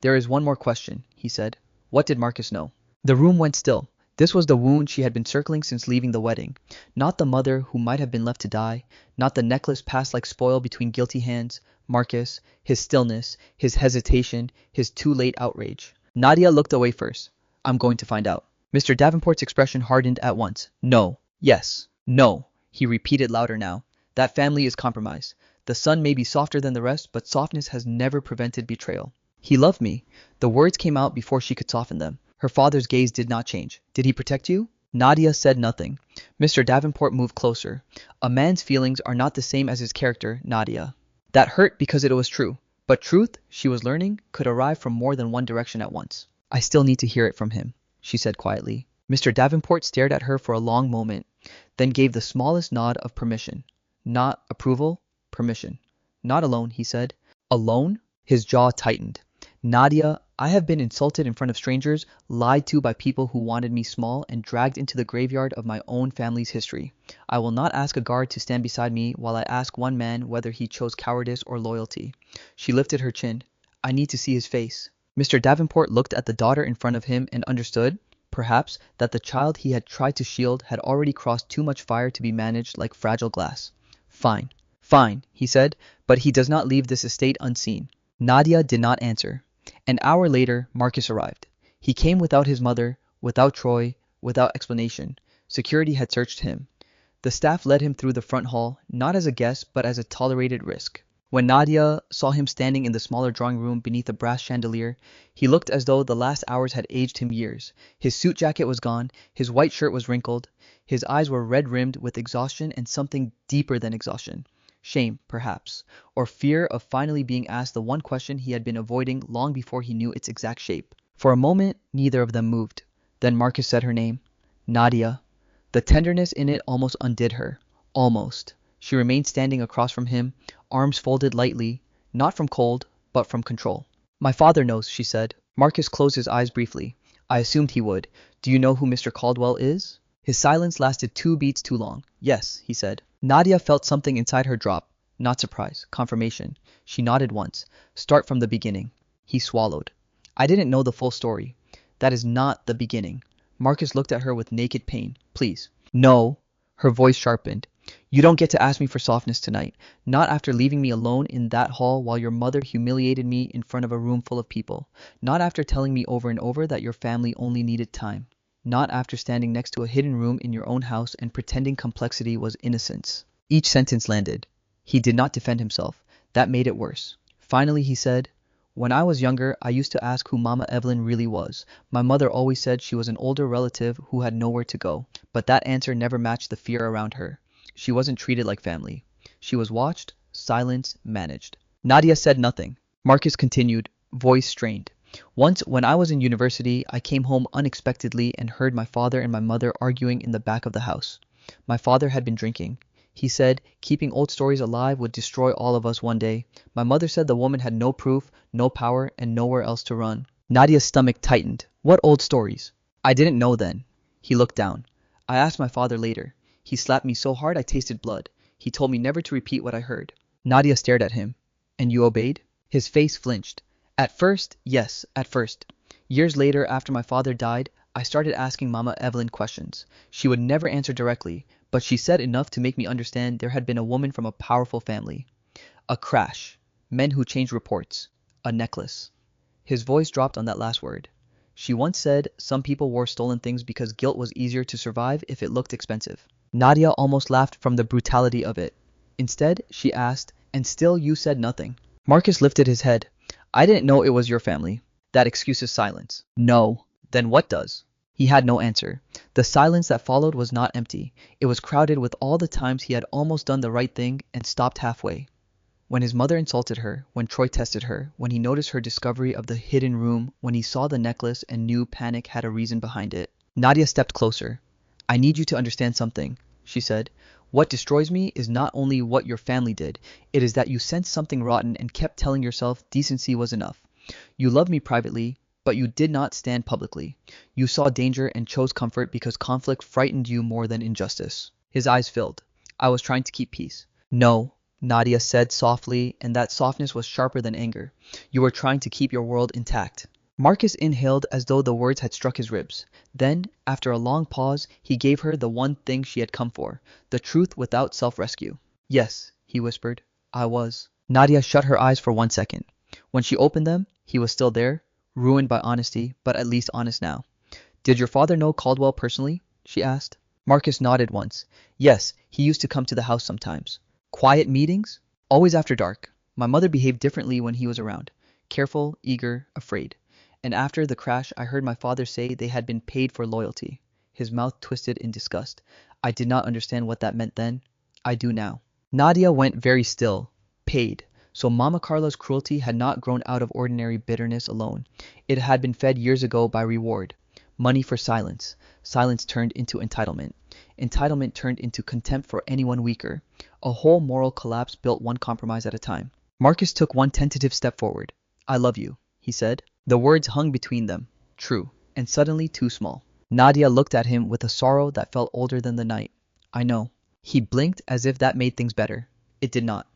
There is one more question, he said. What did Marcus know? The room went still. This was the wound she had been circling since leaving the wedding. Not the mother who might have been left to die, not the necklace passed like spoil between guilty hands. Marcus, his stillness, his hesitation, his too late outrage. Nadia looked away first. I'm going to find out. Mr. Davenport's expression hardened at once. No. Yes. No. He repeated louder now. That family is compromised. The son may be softer than the rest, but softness has never prevented betrayal. He loved me. The words came out before she could soften them. Her father's gaze did not change. Did he protect you? Nadia said nothing. Mr. Davenport moved closer. A man's feelings are not the same as his character, Nadia. That hurt because it was true. But truth, she was learning, could arrive from more than one direction at once. I still need to hear it from him, she said quietly. Mr. Davenport stared at her for a long moment, then gave the smallest nod of permission. Not approval, permission. Not alone, he said. Alone? His jaw tightened. Nadia, I have been insulted in front of strangers, lied to by people who wanted me small, and dragged into the graveyard of my own family's history. I will not ask a guard to stand beside me while I ask one man whether he chose cowardice or loyalty. She lifted her chin. I need to see his face. Mr. Davenport looked at the daughter in front of him and understood, perhaps, that the child he had tried to shield had already crossed too much fire to be managed like fragile glass. Fine, fine, he said, but he does not leave this estate unseen. Nadia did not answer. An hour later, Marcus arrived. He came without his mother, without Troy, without explanation. Security had searched him. The staff led him through the front hall, not as a guest, but as a tolerated risk. When Nadia saw him standing in the smaller drawing room beneath a brass chandelier, he looked as though the last hours had aged him years. His suit jacket was gone, his white shirt was wrinkled, his eyes were red-rimmed with exhaustion and something deeper than exhaustion. Shame, perhaps, or fear of finally being asked the one question he had been avoiding long before he knew its exact shape. For a moment, neither of them moved. Then Marcus said her name. Nadia. The tenderness in it almost undid her. Almost. She remained standing across from him, arms folded lightly, not from cold, but from control. My father knows, she said. Marcus closed his eyes briefly. I assumed he would. Do you know who Mr. Caldwell is? His silence lasted 2 beats too long. Yes, he said. Nadia felt something inside her drop. Not surprise, confirmation. She nodded once. Start from the beginning. He swallowed. I didn't know the full story. That is not the beginning. Marcus looked at her with naked pain. Please. No. Her voice sharpened. You don't get to ask me for softness tonight. Not after leaving me alone in that hall while your mother humiliated me in front of a room full of people. Not after telling me over and over that your family only needed time. Not after standing next to a hidden room in your own house and pretending complexity was innocence. Each sentence landed. He did not defend himself. That made it worse. Finally he said, when I was younger, I used to ask who Mama Evelyn really was. My mother always said she was an older relative who had nowhere to go. But that answer never matched the fear around her. She wasn't treated like family. She was watched, silenced, managed. Nadia said nothing. Marcus continued, voice strained. Once, when I was in university, I came home unexpectedly and heard my father and my mother arguing in the back of the house. My father had been drinking. He said keeping old stories alive would destroy all of us one day. My mother said the woman had no proof, no power, and nowhere else to run. Nadia's stomach tightened. What old stories? I didn't know then. He looked down. I asked my father later. He slapped me so hard I tasted blood. He told me never to repeat what I heard. Nadia stared at him. And you obeyed? His face flinched. At first, yes, at first. Years later, after my father died, I started asking Mama Evelyn questions. She would never answer directly, but she said enough to make me understand there had been a woman from a powerful family. A crash. Men who changed reports. A necklace. His voice dropped on that last word. She once said some people wore stolen things because guilt was easier to survive if it looked expensive. Nadia almost laughed from the brutality of it. Instead, she asked, and still you said nothing. Marcus lifted his head. I didn't know it was your family. That excuses silence. No. Then what does? He had no answer. The silence that followed was not empty. It was crowded with all the times he had almost done the right thing and stopped halfway. When his mother insulted her, when Troy tested her, when he noticed her discovery of the hidden room, when he saw the necklace and knew panic had a reason behind it. Nadia stepped closer. I need you to understand something, she said. What destroys me is not only what your family did, it is that you sensed something rotten and kept telling yourself decency was enough. You loved me privately, but you did not stand publicly. You saw danger and chose comfort because conflict frightened you more than injustice. His eyes filled. I was trying to keep peace. No, Nadia said softly, and that softness was sharper than anger. You were trying to keep your world intact. Marcus inhaled as though the words had struck his ribs. Then, after a long pause, he gave her the one thing she had come for, the truth without self-rescue. Yes, he whispered, I was. Nadia shut her eyes for 1 second. When she opened them, he was still there, ruined by honesty, but at least honest now. Did your father know Caldwell personally? She asked. Marcus nodded once. Yes, he used to come to the house sometimes. Quiet meetings? Always after dark. My mother behaved differently when he was around. careful, eager, afraid. And after the crash, I heard my father say they had been paid for loyalty. His mouth twisted in disgust. I did not understand what that meant then. I do now. Nadia went very still. Paid. So Mama Carla's cruelty had not grown out of ordinary bitterness alone. It had been fed years ago by reward. Money for silence. Silence turned into entitlement. Entitlement turned into contempt for anyone weaker. A whole moral collapse built one compromise at a time. Marcus took one tentative step forward. I love you, he said. The words hung between them. True. And suddenly too small. Nadia looked at him with a sorrow that felt older than the night. I know. He blinked as if that made things better. It did not.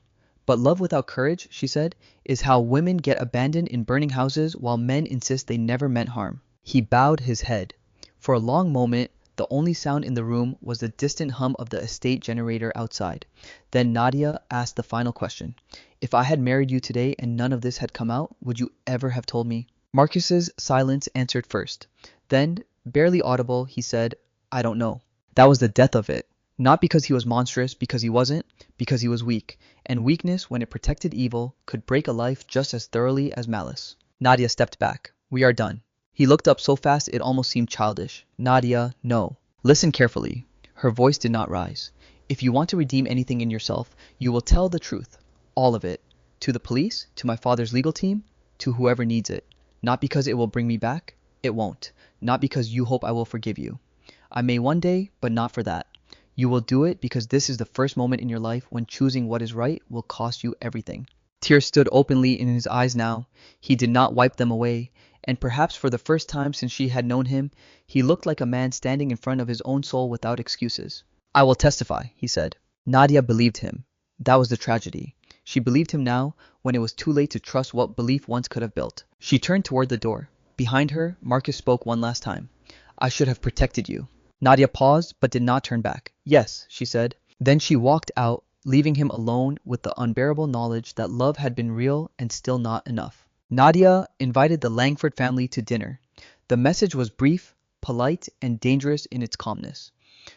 But love without courage, she said, is how women get abandoned in burning houses while men insist they never meant harm. He bowed his head. For a long moment, the only sound in the room was the distant hum of the estate generator outside. Then Nadia asked the final question. If I had married you today and none of this had come out, would you ever have told me? Marcus's silence answered first. Then, barely audible, he said, I don't know. That was the death of it. Not because he was monstrous, because he wasn't, because he was weak. And weakness, when it protected evil, could break a life just as thoroughly as malice. Nadia stepped back. We are done. He looked up so fast it almost seemed childish. Nadia, no. Listen carefully. Her voice did not rise. If you want to redeem anything in yourself, you will tell the truth. All of it. To the police, to my father's legal team, to whoever needs it. Not because it will bring me back. It won't. Not because you hope I will forgive you. I may one day, but not for that. You will do it because this is the first moment in your life when choosing what is right will cost you everything. Tears stood openly in his eyes now. He did not wipe them away. And perhaps for the first time since she had known him, he looked like a man standing in front of his own soul without excuses. I will testify, he said. Nadia believed him. That was the tragedy. She believed him now, when it was too late to trust what belief once could have built. She turned toward the door. Behind her, Marcus spoke one last time. I should have protected you. Nadia paused, but did not turn back. Yes, she said. Then she walked out, leaving him alone with the unbearable knowledge that love had been real and still not enough. Nadia invited the Langford family to dinner. The message was brief, polite, and dangerous in its calmness.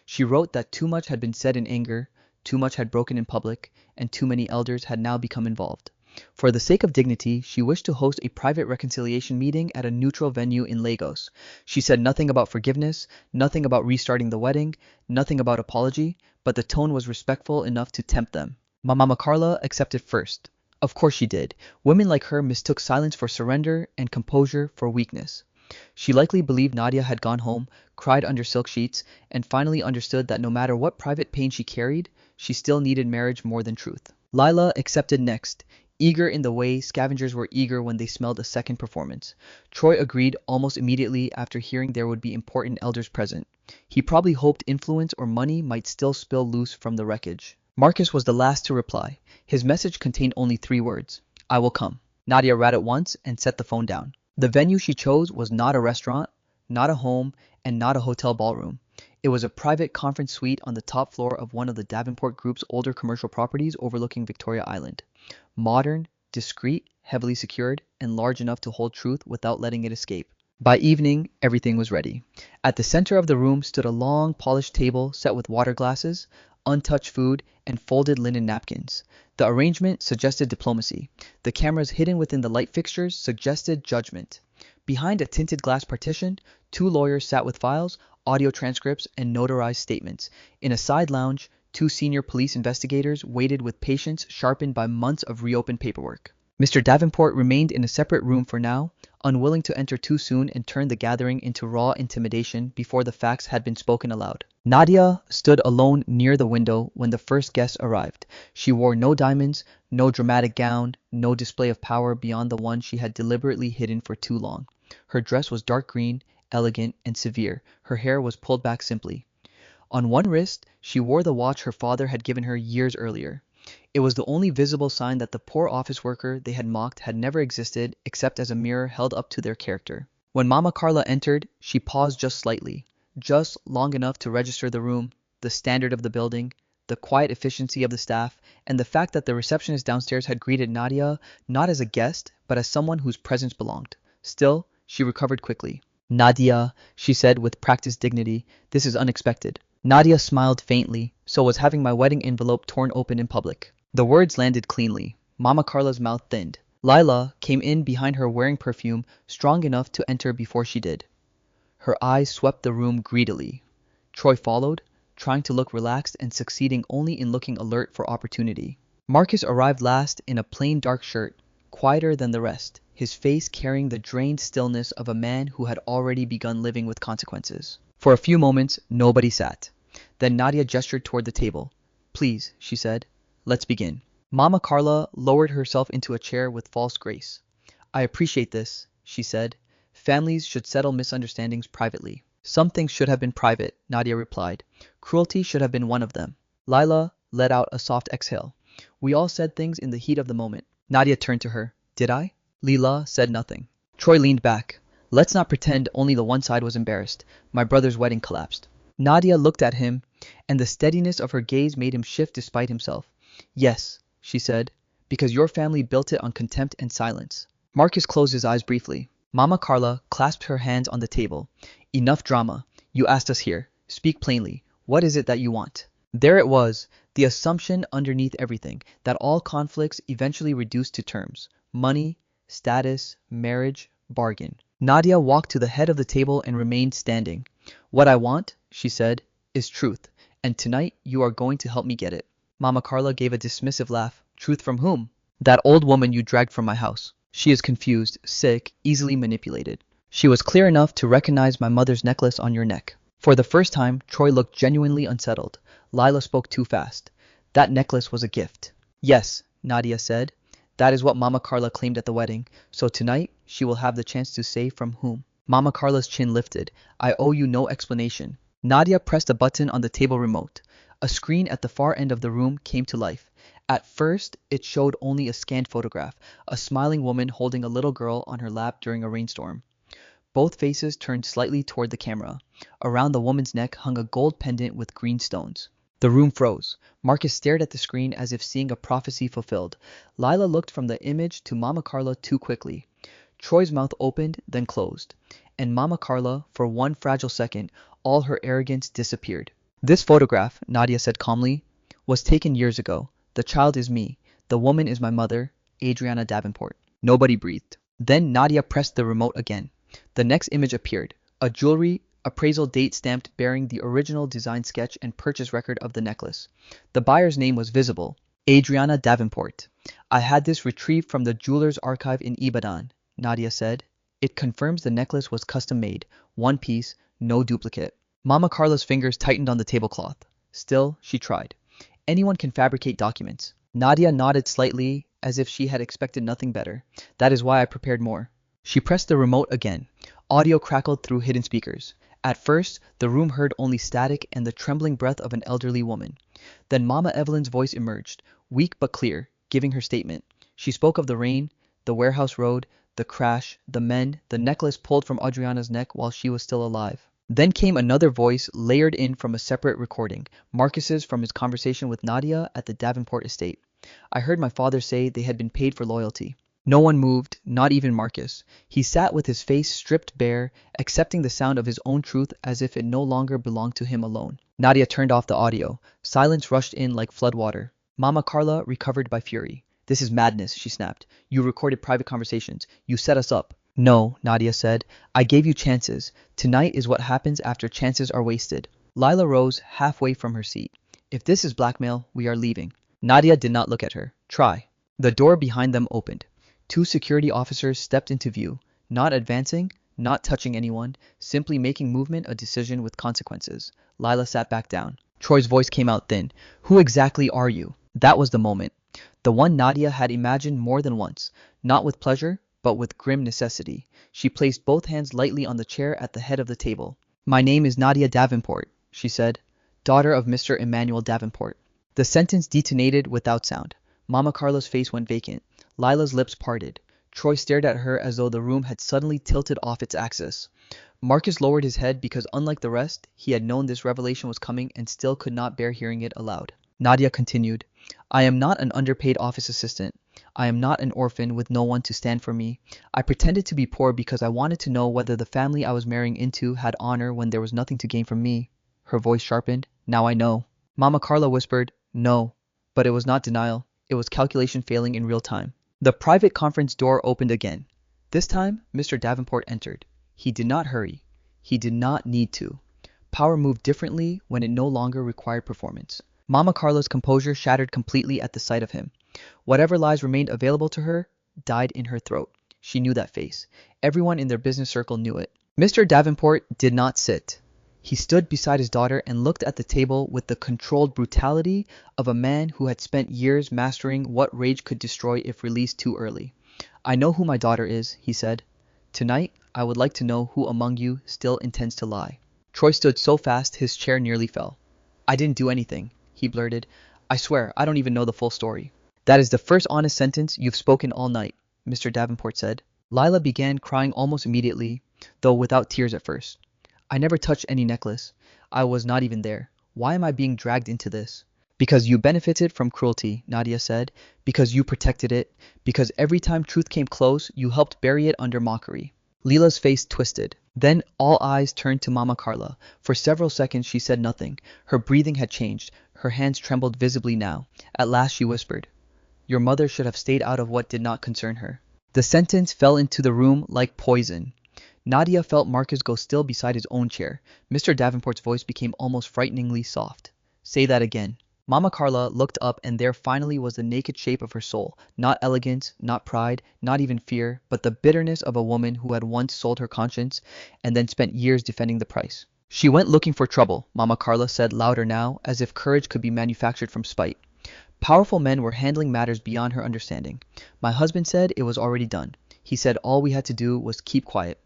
She wrote that too much had been said in anger, too much had broken in public, and too many elders had now become involved. For the sake of dignity, she wished to host a private reconciliation meeting at a neutral venue in Lagos. She said nothing about forgiveness, nothing about restarting the wedding, nothing about apology, but the tone was respectful enough to tempt them. Mama Carla accepted first. Of course she did. Women like her mistook silence for surrender and composure for weakness. She likely believed Nadia had gone home, cried under silk sheets, and finally understood that no matter what private pain she carried, she still needed marriage more than truth. Lila accepted next, eager in the way scavengers were eager when they smelled a second performance. Troy agreed almost immediately after hearing there would be important elders present. He probably hoped influence or money might still spill loose from the wreckage. Marcus was the last to reply. His message contained only 3 words. I will come. Nadia read it once and set the phone down. The venue she chose was not a restaurant, not a home, and not a hotel ballroom. It was a private conference suite on the top floor of one of the Davenport Group's older commercial properties overlooking Victoria Island. Modern, discreet, heavily secured, and large enough to hold truth without letting it escape. By evening, everything was ready. At the center of the room stood a long, polished table set with water glasses, untouched food, and folded linen napkins. The arrangement suggested diplomacy. The cameras hidden within the light fixtures suggested judgment. Behind a tinted glass partition, 2 lawyers sat with files, audio transcripts, and notarized statements. In a side lounge, 2 senior police investigators waited with patience sharpened by months of reopened paperwork. Mr. Davenport remained in a separate room for now, unwilling to enter too soon and turn the gathering into raw intimidation before the facts had been spoken aloud. Nadia stood alone near the window when the first guest arrived. She wore no diamonds, no dramatic gown, no display of power beyond the one she had deliberately hidden for too long. Her dress was dark green, elegant, and severe. Her hair was pulled back simply. On one wrist, she wore the watch her father had given her years earlier. It was the only visible sign that the poor office worker they had mocked had never existed except as a mirror held up to their character. When Mama Carla entered, she paused just slightly, just long enough to register the room, the standard of the building, the quiet efficiency of the staff, and the fact that the receptionist downstairs had greeted Nadia not as a guest, but as someone whose presence belonged. Still, she recovered quickly. Nadia, she said with practiced dignity, this is unexpected. Nadia smiled faintly, so was having my wedding envelope torn open in public. The words landed cleanly. Mama Carla's mouth thinned. Lila came in behind her wearing perfume strong enough to enter before she did. Her eyes swept the room greedily. Troy followed, trying to look relaxed and succeeding only in looking alert for opportunity. Marcus arrived last in a plain dark shirt, quieter than the rest, his face carrying the drained stillness of a man who had already begun living with consequences. For a few moments, nobody sat. Then Nadia gestured toward the table. "Please," she said, "let's begin." Mama Carla lowered herself into a chair with false grace. "I appreciate this," she said. "Families should settle misunderstandings privately." "Some things should have been private," Nadia replied. "Cruelty should have been one of them." Lila let out a soft exhale. "We all said things in the heat of the moment." Nadia turned to her. "Did I?" Lila said nothing. Troy leaned back. "Let's not pretend only the one side was embarrassed. My brother's wedding collapsed." Nadia looked at him, and the steadiness of her gaze made him shift despite himself. "Yes," she said, "because your family built it on contempt and silence." Marcus closed his eyes briefly. Mama Carla clasped her hands on the table. "Enough drama. You asked us here. Speak plainly. What is it that you want?" There it was, the assumption underneath everything, that all conflicts eventually reduced to terms: money, status, marriage, bargain. Nadia walked to the head of the table and remained standing. "What I want," she said, "is truth, and tonight you are going to help me get it." Mama Carla gave a dismissive laugh. "Truth from whom?" "That old woman you dragged from my house. She is confused, sick, easily manipulated. She was clear enough to recognize my mother's necklace on your neck." For the first time, Troy looked genuinely unsettled. Lila spoke too fast. "That necklace was a gift." "Yes," Nadia said. "That is what Mama Carla claimed at the wedding. So tonight, she will have the chance to say from whom." Mama Carla's chin lifted. "I owe you no explanation." Nadia pressed a button on the table remote. A screen at the far end of the room came to life. At first, it showed only a scanned photograph, a smiling woman holding a little girl on her lap during a rainstorm. Both faces turned slightly toward the camera. Around the woman's neck hung a gold pendant with green stones. The room froze. Marcus stared at the screen as if seeing a prophecy fulfilled. Lila looked from the image to Mama Carla too quickly. Troy's mouth opened, then closed. And Mama Carla, for one fragile second, all her arrogance disappeared. "This photograph," Nadia said calmly, "was taken years ago. The child is me. The woman is my mother, Adriana Davenport." Nobody breathed. Then Nadia pressed the remote again. The next image appeared, a jewelry appraisal date stamped bearing the original design sketch and purchase record of the necklace. The buyer's name was visible, Adriana Davenport. "I had this retrieved from the jeweler's archive in Ibadan," Nadia said. "It confirms the necklace was custom made, one piece, no duplicate." Mama Carla's fingers tightened on the tablecloth. Still, she tried. "Anyone can fabricate documents." Nadia nodded slightly, as if she had expected nothing better. "That is why I prepared more." She pressed the remote again. Audio crackled through hidden speakers. At first, the room heard only static and the trembling breath of an elderly woman. Then Mama Evelyn's voice emerged, weak but clear, giving her statement. She spoke of the rain, the warehouse road, the crash, the men, the necklace pulled from Adriana's neck while she was still alive. Then came another voice layered in from a separate recording, Marcus's from his conversation with Nadia at the Davenport estate. "I heard my father say they had been paid for loyalty." No one moved, not even Marcus. He sat with his face stripped bare, accepting the sound of his own truth as if it no longer belonged to him alone. Nadia turned off the audio. Silence rushed in like floodwater. Mama Carla recovered by fury. "This is madness," she snapped. "You recorded private conversations. You set us up." "No," Nadia said. "I gave you chances. Tonight is what happens after chances are wasted." Lila rose halfway from her seat. "If this is blackmail, we are leaving." Nadia did not look at her. "Try." The door behind them opened. Two security officers stepped into view, not advancing, not touching anyone, simply making movement a decision with consequences. Lila sat back down. Troy's voice came out thin. "Who exactly are you?" That was the moment. The one Nadia had imagined more than once, not with pleasure, but with grim necessity. She placed both hands lightly on the chair at the head of the table. "My name is Nadia Davenport," she said, "daughter of Mr. Emmanuel Davenport." The sentence detonated without sound. Mama Carla's face went vacant. Lila's lips parted. Troy stared at her as though the room had suddenly tilted off its axis. Marcus lowered his head because, unlike the rest, he had known this revelation was coming and still could not bear hearing it aloud. Nadia continued, "I am not an underpaid office assistant. I am not an orphan with no one to stand for me. I pretended to be poor because I wanted to know whether the family I was marrying into had honor when there was nothing to gain from me." Her voice sharpened. "Now I know." Mama Carla whispered, "No." But it was not denial. It was calculation failing in real time. The private conference door opened again. This time, Mr. Davenport entered. He did not hurry. He did not need to. Power moved differently when it no longer required performance. Mama Carla's composure shattered completely at the sight of him. Whatever lies remained available to her died in her throat. She knew that face. Everyone in their business circle knew it. Mr. Davenport did not sit. He stood beside his daughter and looked at the table with the controlled brutality of a man who had spent years mastering what rage could destroy if released too early. I know who my daughter is, he said. Tonight, I would like to know who among you still intends to lie. Troy stood so fast his chair nearly fell. I didn't do anything, he blurted. I swear, I don't even know the full story. That is the first honest sentence you've spoken all night, Mr. Davenport said. Lila began crying almost immediately, though without tears at first. I never touched any necklace. I was not even there. Why am I being dragged into this? Because you benefited from cruelty, Nadia said. Because you protected it. Because every time truth came close, you helped bury it under mockery. Lila's face twisted. Then all eyes turned to Mama Carla. For several seconds she said nothing. Her breathing had changed. Her hands trembled visibly now. At last she whispered, Your mother should have stayed out of what did not concern her. The sentence fell into the room like poison. Nadia felt Marcus go still beside his own chair. Mr. Davenport's voice became almost frighteningly soft. Say that again. Mama Carla looked up and there finally was the naked shape of her soul. Not elegance, not pride, not even fear, but the bitterness of a woman who had once sold her conscience and then spent years defending the price. She went looking for trouble, Mama Carla said louder now, as if courage could be manufactured from spite. Powerful men were handling matters beyond her understanding. My husband said it was already done. He said all we had to do was keep quiet.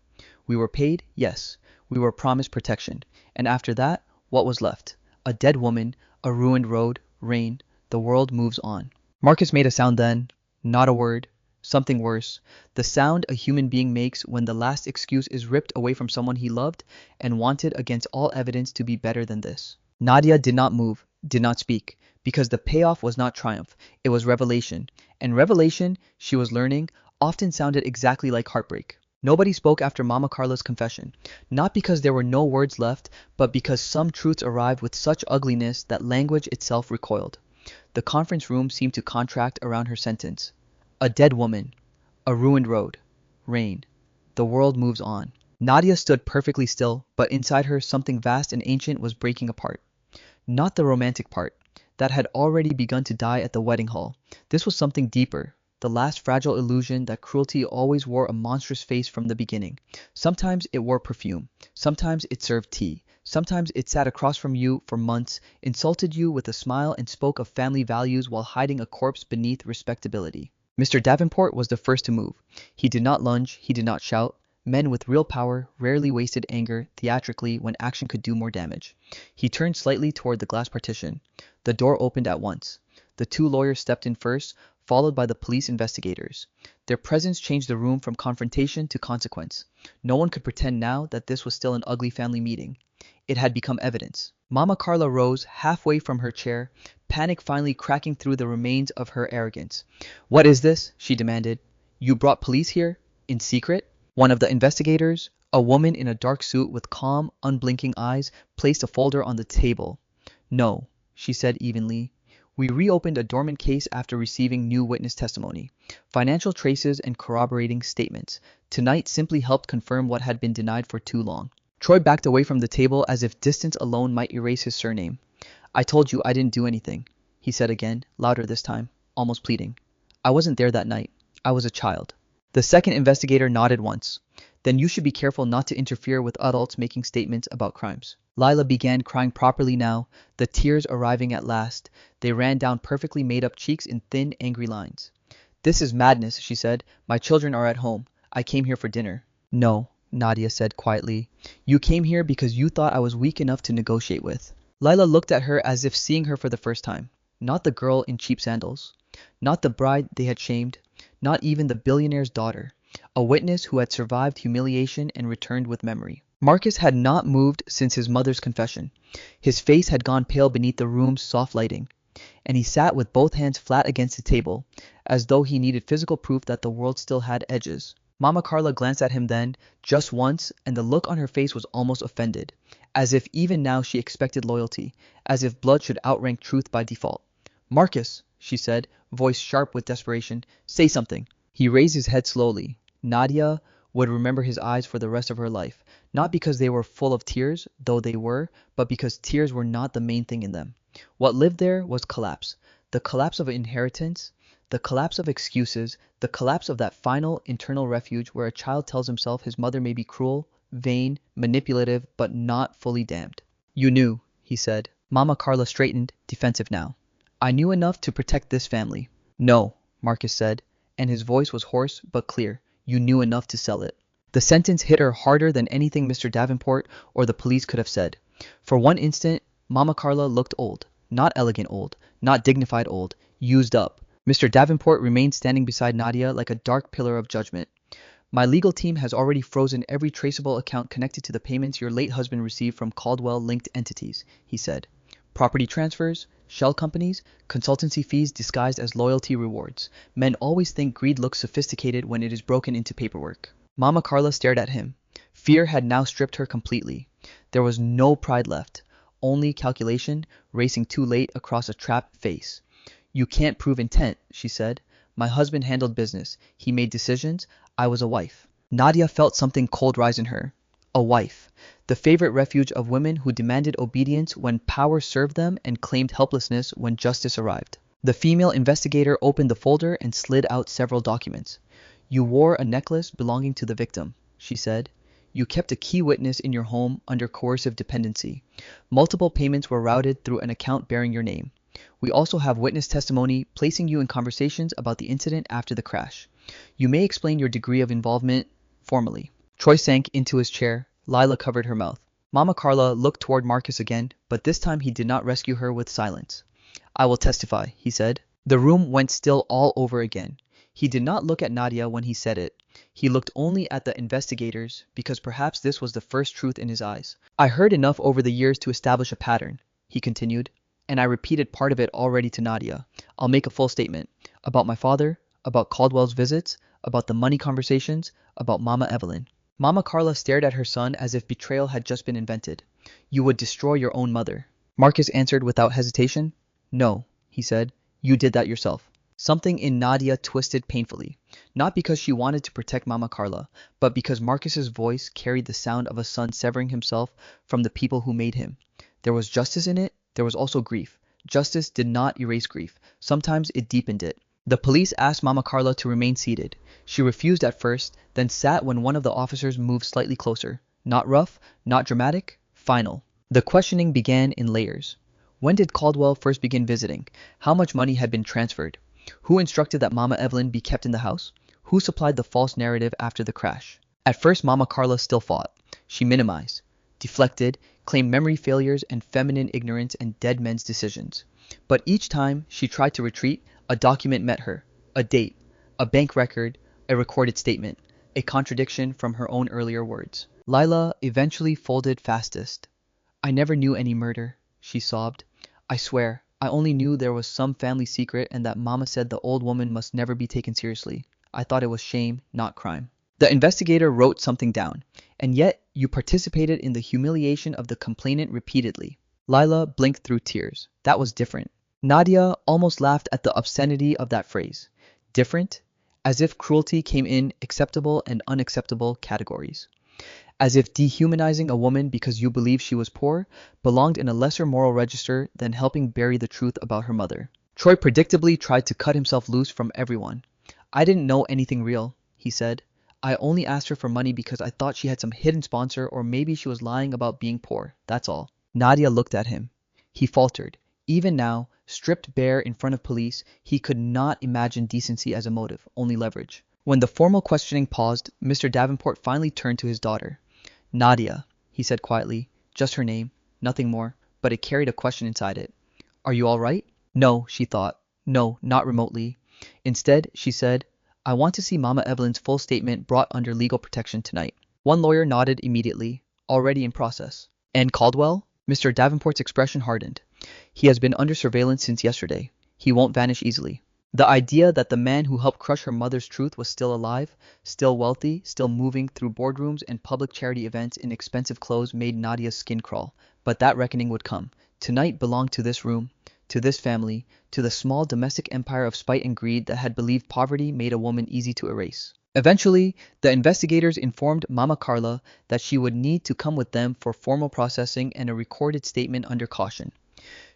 We were paid, yes. We were promised protection. And after that, what was left? A dead woman, a ruined road, rain. The world moves on. Marcus made a sound then. Not a word. Something worse. The sound a human being makes when the last excuse is ripped away from someone he loved and wanted against all evidence to be better than this. Nadia did not move, did not speak, because the payoff was not triumph. It was revelation. And revelation, she was learning, often sounded exactly like heartbreak. Nobody spoke after Mama Carla's confession, not because there were no words left, but because some truths arrived with such ugliness that language itself recoiled. The conference room seemed to contract around her sentence. A dead woman, a ruined road, rain. The world moves on. Nadia stood perfectly still, but inside her something vast and ancient was breaking apart. Not the romantic part. That had already begun to die at the wedding hall. This was something deeper. The last fragile illusion that cruelty always wore a monstrous face from the beginning. Sometimes it wore perfume. Sometimes it served tea. Sometimes it sat across from you for months, insulted you with a smile and spoke of family values while hiding a corpse beneath respectability. Mr. Davenport was the first to move. He did not lunge, he did not shout. Men with real power rarely wasted anger theatrically when action could do more damage. He turned slightly toward the glass partition. The door opened at once. The two lawyers stepped in first, followed by the police investigators. Their presence changed the room from confrontation to consequence. No one could pretend now that this was still an ugly family meeting. It had become evidence. Mama Carla rose halfway from her chair, panic finally cracking through the remains of her arrogance. What is this? She demanded. You brought police here? In secret? One of the investigators, a woman in a dark suit with calm, unblinking eyes, placed a folder on the table. No, she said evenly. We reopened a dormant case after receiving new witness testimony, financial traces and corroborating statements. Tonight simply helped confirm what had been denied for too long. Troy backed away from the table as if distance alone might erase his surname. I told you I didn't do anything, he said again, louder this time, almost pleading. I wasn't there that night. I was a child. The second investigator nodded once. Then you should be careful not to interfere with adults making statements about crimes. Lila began crying properly now, the tears arriving at last. They ran down perfectly made-up cheeks in thin, angry lines. This is madness, she said. My children are at home. I came here for dinner. No, Nadia said quietly. You came here because you thought I was weak enough to negotiate with. Lila looked at her as if seeing her for the first time. Not the girl in cheap sandals. Not the bride they had shamed. Not even the billionaire's daughter. A witness who had survived humiliation and returned with memory. Marcus had not moved since his mother's confession. His face had gone pale beneath the room's soft lighting, and he sat with both hands flat against the table, as though he needed physical proof that the world still had edges. Mama Carla glanced at him then, just once, and the look on her face was almost offended, as if even now she expected loyalty, as if blood should outrank truth by default. Marcus, she said, voice sharp with desperation. Say something. He raised his head slowly. Nadia would remember his eyes for the rest of her life, not because they were full of tears, though they were, but because tears were not the main thing in them. What lived there was collapse. The collapse of inheritance, the collapse of excuses, the collapse of that final internal refuge where a child tells himself his mother may be cruel, vain, manipulative, but not fully damned. You knew, he said. Mama Carla straightened, defensive now. I knew enough to protect this family. No, Marcus said, and his voice was hoarse but clear. You knew enough to sell it. The sentence hit her harder than anything Mr. Davenport or the police could have said. For one instant, Mama Carla looked old. Not elegant old, not dignified old, used up. Mr. Davenport remained standing beside Nadia like a dark pillar of judgment. My legal team has already frozen every traceable account connected to the payments your late husband received from Caldwell-linked entities, he said. Property transfers, shell companies, consultancy fees disguised as loyalty rewards. Men always think greed looks sophisticated when it is broken into paperwork. Mama Carla stared at him. Fear had now stripped her completely. There was no pride left, only calculation racing too late across a trapped face. You can't prove intent, she said. My husband handled business. He made decisions. I was a wife. Nadia felt something cold rise in her. A wife. The favorite refuge of women who demanded obedience when power served them and claimed helplessness when justice arrived. The female investigator opened the folder and slid out several documents. You wore a necklace belonging to the victim, she said. You kept a key witness in your home under coercive dependency. Multiple payments were routed through an account bearing your name. We also have witness testimony placing you in conversations about the incident after the crash. You may explain your degree of involvement formally. Troy sank into his chair. Lila covered her mouth. Mama Carla looked toward Marcus again, but this time he did not rescue her with silence. I will testify, he said. The room went still all over again. He did not look at Nadia when he said it. He looked only at the investigators, because perhaps this was the first truth in his eyes. I heard enough over the years to establish a pattern, he continued, and I repeated part of it already to Nadia. I'll make a full statement. About my father, about Caldwell's visits, about the money conversations, about Mama Evelyn. Mama Carla stared at her son as if betrayal had just been invented. You would destroy your own mother. Marcus answered without hesitation. No, he said. You did that yourself. Something in Nadia twisted painfully, not because she wanted to protect Mama Carla, but because Marcus's voice carried the sound of a son severing himself from the people who made him. There was justice in it, there was also grief. Justice did not erase grief. Sometimes it deepened it. The police asked Mama Carla to remain seated. She refused at first, then sat when one of the officers moved slightly closer. Not rough, not dramatic, final. The questioning began in layers. When did Caldwell first begin visiting? How much money had been transferred? Who instructed that Mama Evelyn be kept in the house? Who supplied the false narrative after the crash? At first, Mama Carla still fought. She minimized, deflected, claimed memory failures and feminine ignorance and dead men's decisions. But each time she tried to retreat, a document met her. A date, a bank record, a recorded statement, a contradiction from her own earlier words. Lila eventually folded fastest. I never knew any murder, she sobbed. I swear, I only knew there was some family secret and that Mama said the old woman must never be taken seriously. I thought it was shame, not crime. The investigator wrote something down, and yet you participated in the humiliation of the complainant repeatedly. Lila blinked through tears. That was different. Nadia almost laughed at the obscenity of that phrase. Different? As if cruelty came in acceptable and unacceptable categories. As if dehumanizing a woman because you believed she was poor belonged in a lesser moral register than helping bury the truth about her mother. Troy predictably tried to cut himself loose from everyone. I didn't know anything real, he said. I only asked her for money because I thought she had some hidden sponsor or maybe she was lying about being poor, that's all. Nadia looked at him. He faltered. Even now, stripped bare in front of police, he could not imagine decency as a motive, only leverage. When the formal questioning paused, Mr. Davenport finally turned to his daughter. Nadia, he said quietly, just her name, nothing more, but it carried a question inside it. Are you all right? No, she thought. No, not remotely. Instead, she said, I want to see Mama Evelyn's full statement brought under legal protection tonight. One lawyer nodded immediately, already in process. And Caldwell? Mr. Davenport's expression hardened. He has been under surveillance since yesterday. He won't vanish easily. The idea that the man who helped crush her mother's truth was still alive, still wealthy, still moving through boardrooms and public charity events in expensive clothes made Nadia's skin crawl. But that reckoning would come. Tonight belonged to this room, to this family, to the small domestic empire of spite and greed that had believed poverty made a woman easy to erase. Eventually, the investigators informed Mama Carla that she would need to come with them for formal processing and a recorded statement under caution.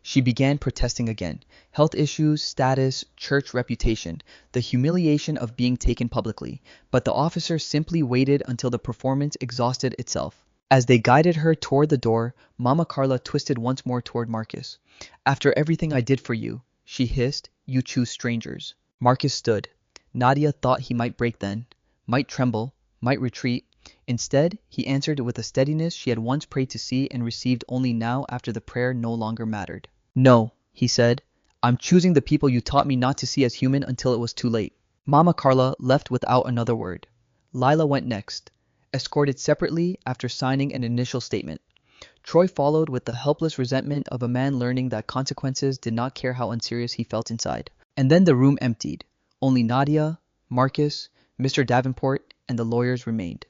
She began protesting again. Health issues, status, church reputation, the humiliation of being taken publicly. But the officer simply waited until the performance exhausted itself. As they guided her toward the door, Mama Carla twisted once more toward Marcus. After everything I did for you, she hissed, you choose strangers. Marcus stood. Nadia thought he might break then, might tremble, might retreat. Instead, he answered with a steadiness she had once prayed to see and received only now after the prayer no longer mattered. No, he said. I'm choosing the people you taught me not to see as human until it was too late. Mama Carla left without another word. Lila went next, escorted separately after signing an initial statement. Troy followed with the helpless resentment of a man learning that consequences did not care how unserious he felt inside. And then the room emptied. Only Nadia, Marcus, Mr. Davenport, and the lawyers remained.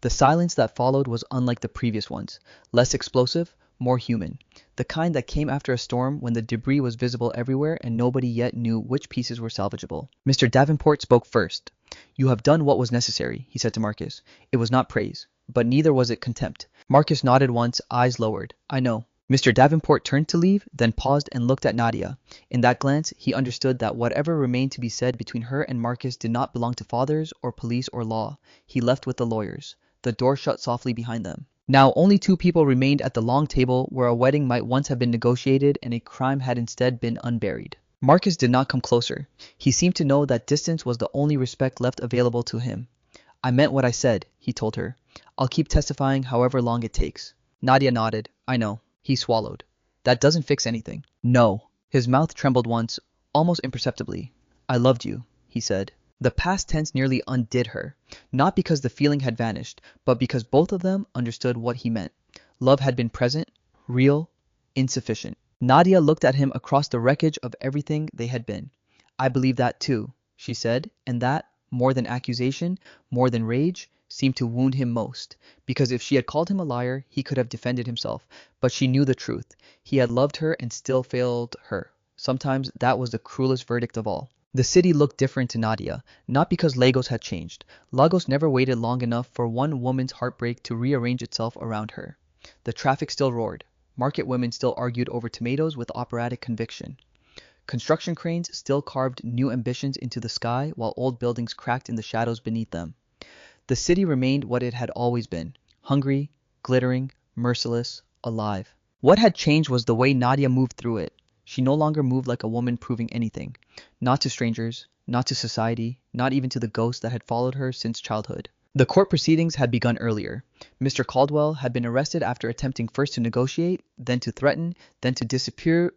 The silence that followed was unlike the previous ones, less explosive, more human, the kind that came after a storm when the debris was visible everywhere and nobody yet knew which pieces were salvageable. Mr. Davenport spoke first. You have done what was necessary, he said to Marcus. It was not praise, but neither was it contempt. Marcus nodded once, eyes lowered. I know. Mr. Davenport turned to leave, then paused and looked at Nadia. In that glance, he understood that whatever remained to be said between her and Marcus did not belong to fathers or police or law. He left with the lawyers. The door shut softly behind them. Now only two people remained at the long table where a wedding might once have been negotiated and a crime had instead been unburied. Marcus did not come closer. He seemed to know that distance was the only respect left available to him. I meant what I said, he told her. I'll keep testifying however long it takes. Nadia nodded. I know. He swallowed. That doesn't fix anything. No. His mouth trembled once, almost imperceptibly. I loved you, he said. The past tense nearly undid her, not because the feeling had vanished, but because both of them understood what he meant. Love had been present, real, insufficient. Nadia looked at him across the wreckage of everything they had been. I believe that too, she said, and that, more than accusation, more than rage, seemed to wound him most, because if she had called him a liar, he could have defended himself. But she knew the truth. He had loved her and still failed her. Sometimes that was the cruelest verdict of all. The city looked different to Nadia, not because Lagos had changed. Lagos never waited long enough for one woman's heartbreak to rearrange itself around her. The traffic still roared. Market women still argued over tomatoes with operatic conviction. Construction cranes still carved new ambitions into the sky while old buildings cracked in the shadows beneath them. The city remained what it had always been, hungry, glittering, merciless, alive. What had changed was the way Nadia moved through it. She no longer moved like a woman proving anything. Not to strangers, not to society, not even to the ghosts that had followed her since childhood. The court proceedings had begun earlier. Mr. Caldwell had been arrested after attempting first to negotiate, then to threaten, then to disappear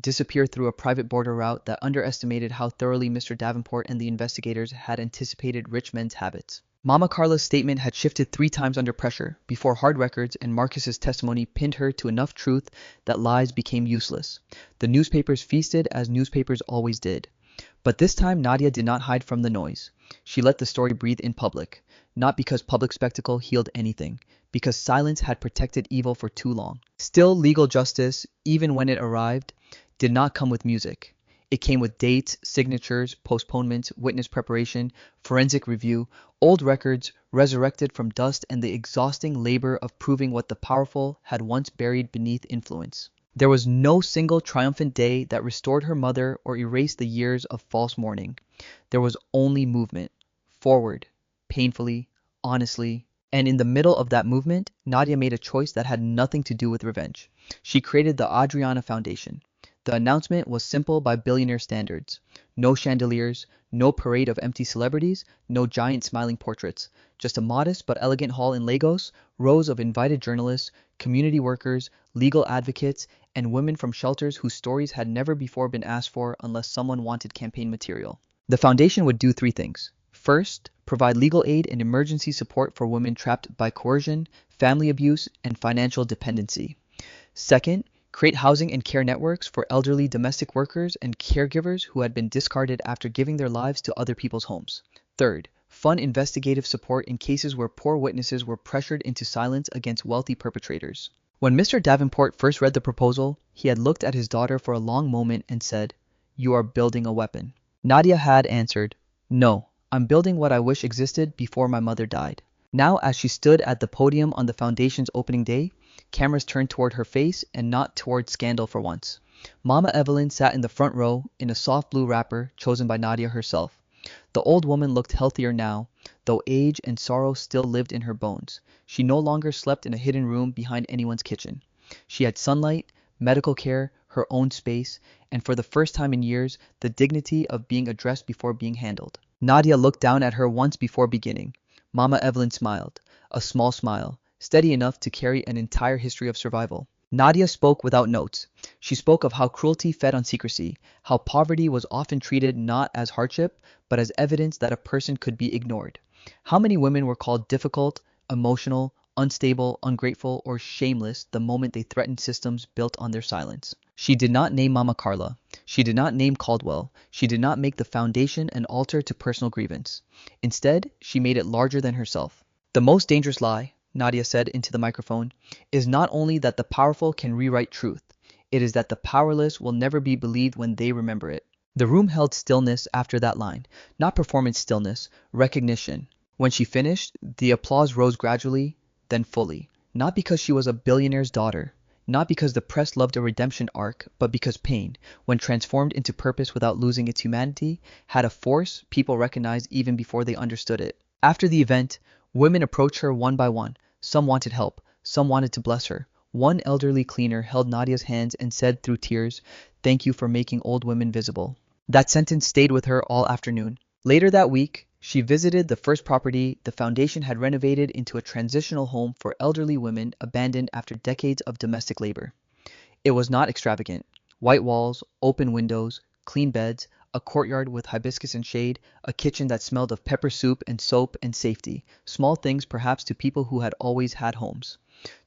through a private border route that underestimated how thoroughly Mr. Davenport and the investigators had anticipated rich men's habits. Mama Carla's statement had shifted 3 times under pressure before hard records and Marcus's testimony pinned her to enough truth that lies became useless. The newspapers feasted as newspapers always did. But this time Nadia did not hide from the noise. She let the story breathe in public, not because public spectacle healed anything, because silence had protected evil for too long. Still, legal justice, even when it arrived, did not come with music. It came with dates, signatures, postponements, witness preparation, forensic review, old records resurrected from dust, and the exhausting labor of proving what the powerful had once buried beneath influence. There was no single triumphant day that restored her mother or erased the years of false mourning. There was only movement, forward, painfully, honestly. And in the middle of that movement, Nadia made a choice that had nothing to do with revenge. She created the Adriana Foundation. The announcement was simple by billionaire standards. No chandeliers, no parade of empty celebrities, no giant smiling portraits. Just a modest but elegant hall in Lagos, rows of invited journalists, community workers, legal advocates, and women from shelters whose stories had never before been asked for unless someone wanted campaign material. The foundation would do 3 things. First, provide legal aid and emergency support for women trapped by coercion, family abuse, and financial dependency. Second, create housing and care networks for elderly domestic workers and caregivers who had been discarded after giving their lives to other people's homes. Third, fund investigative support in cases where poor witnesses were pressured into silence against wealthy perpetrators. When Mr. Davenport first read the proposal, he had looked at his daughter for a long moment and said, "You are building a weapon." Nadia had answered, "No, I'm building what I wish existed before my mother died." Now, as she stood at the podium on the foundation's opening day, cameras turned toward her face and not toward scandal for once. Mama Evelyn sat in the front row in a soft blue wrapper chosen by Nadia herself. The old woman looked healthier now, though age and sorrow still lived in her bones. She no longer slept in a hidden room behind anyone's kitchen. She had sunlight, medical care, her own space, and for the first time in years, the dignity of being addressed before being handled. Nadia looked down at her once before beginning. Mama Evelyn smiled, a small smile, steady enough to carry an entire history of survival. Nadia spoke without notes. She spoke of how cruelty fed on secrecy, how poverty was often treated not as hardship, but as evidence that a person could be ignored. How many women were called difficult, emotional, unstable, ungrateful, or shameless the moment they threatened systems built on their silence. She did not name Mama Carla. She did not name Caldwell. She did not make the foundation an altar to personal grievance. Instead, she made it larger than herself. The most dangerous lie, Nadia said into the microphone, is not only that the powerful can rewrite truth, it is that the powerless will never be believed when they remember it. The room held stillness after that line, not performance stillness, recognition. When she finished, the applause rose gradually, then fully. Not because she was a billionaire's daughter, not because the press loved a redemption arc, but because pain, when transformed into purpose without losing its humanity, had a force people recognized even before they understood it. After the event, women approached her one by one. Some wanted help, some wanted to bless her. One elderly cleaner held Nadia's hands and said through tears, "Thank you for making old women visible." That sentence stayed with her all afternoon. Later that week, she visited the first property the foundation had renovated into a transitional home for elderly women abandoned after decades of domestic labor. It was not extravagant. White walls, open windows, clean beds, a courtyard with hibiscus and shade, a kitchen that smelled of pepper soup and soap and safety. Small things perhaps to people who had always had homes.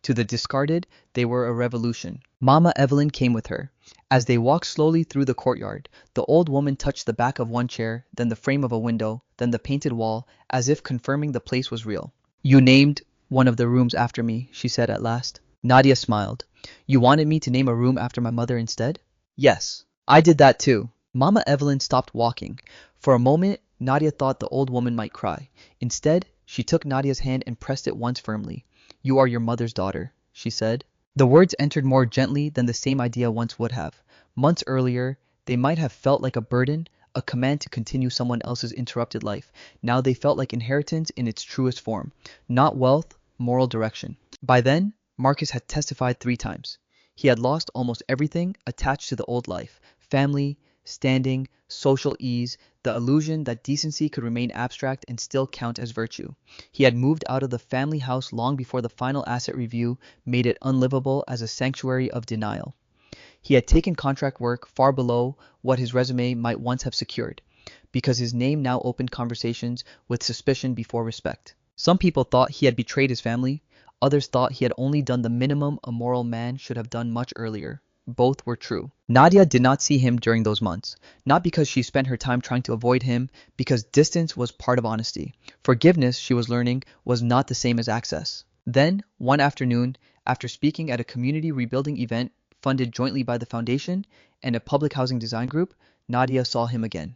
To the discarded, they were a revolution. Mama Evelyn came with her. As they walked slowly through the courtyard, the old woman touched the back of one chair, then the frame of a window, then the painted wall, as if confirming the place was real. "You named one of the rooms after me," she said at last. Nadia smiled. "You wanted me to name a room after my mother instead?" "Yes, I did that too." Mama Evelyn stopped walking. For a moment, Nadia thought the old woman might cry. Instead, she took Nadia's hand and pressed it once firmly. "You are your mother's daughter," she said. The words entered more gently than the same idea once would have. Months earlier, they might have felt like a burden, a command to continue someone else's interrupted life. Now they felt like inheritance in its truest form. Not wealth, moral direction. By then, Marcus had testified 3 times. He had lost almost everything attached to the old life. Family, standing, social ease, the illusion that decency could remain abstract and still count as virtue. He had moved out of the family house long before the final asset review made it unlivable as a sanctuary of denial. He had taken contract work far below what his resume might once have secured, because his name now opened conversations with suspicion before respect. Some people thought he had betrayed his family, others thought he had only done the minimum a moral man should have done much earlier. Both were true. Nadia did not see him during those months, not because she spent her time trying to avoid him, because distance was part of honesty. Forgiveness, she was learning, was not the same as access. Then, one afternoon, after speaking at a community rebuilding event funded jointly by the foundation and a public housing design group, Nadia saw him again.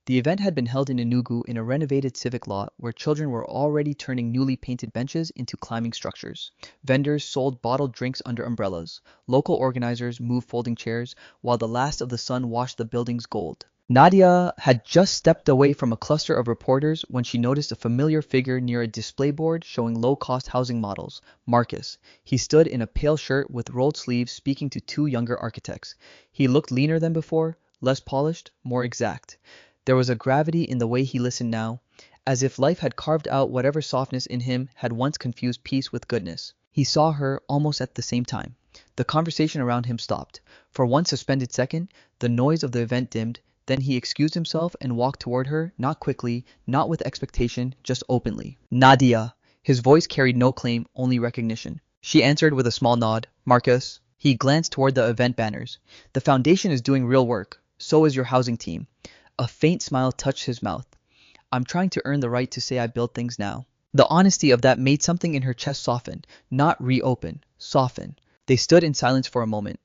The event had been held in Enugu in a renovated civic lot where children were already turning newly painted benches into climbing structures. Vendors sold bottled drinks under umbrellas. Local organizers moved folding chairs while the last of the sun washed the building's gold. Nadia had just stepped away from a cluster of reporters when she noticed a familiar figure near a display board showing low-cost housing models, Marcus. He stood in a pale shirt with rolled sleeves speaking to 2 younger architects. He looked leaner than before, less polished, more exact. There was a gravity in the way he listened now, as if life had carved out whatever softness in him had once confused peace with goodness. He saw her almost at the same time. The conversation around him stopped. For one suspended second, the noise of the event dimmed, then he excused himself and walked toward her, not quickly, not with expectation, just openly. "Nadia." His voice carried no claim, only recognition. She answered with a small nod. "Marcus." He glanced toward the event banners. "The foundation is doing real work. So is your housing team." A faint smile touched his mouth. "I'm trying to earn the right to say I build things now." The honesty of that made something in her chest soften, not reopen, soften. They stood in silence for a moment.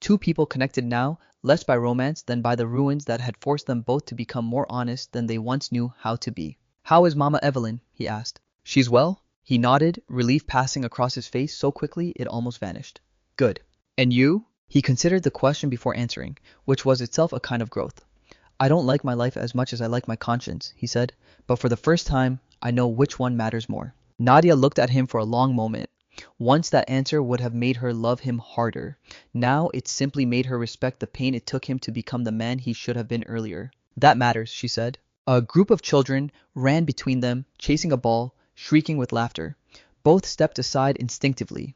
Two people connected now, less by romance than by the ruins that had forced them both to become more honest than they once knew how to be. "How is Mama Evelyn?" he asked. "She's well?" He nodded, relief passing across his face so quickly it almost vanished. "Good. And you?" He considered the question before answering, which was itself a kind of growth. "I don't like my life as much as I like my conscience," he said, "but for the first time, I know which one matters more." Nadia looked at him for a long moment. Once that answer would have made her love him harder. Now it simply made her respect the pain it took him to become the man he should have been earlier. "That matters," she said. A group of children ran between them, chasing a ball, shrieking with laughter. Both stepped aside instinctively.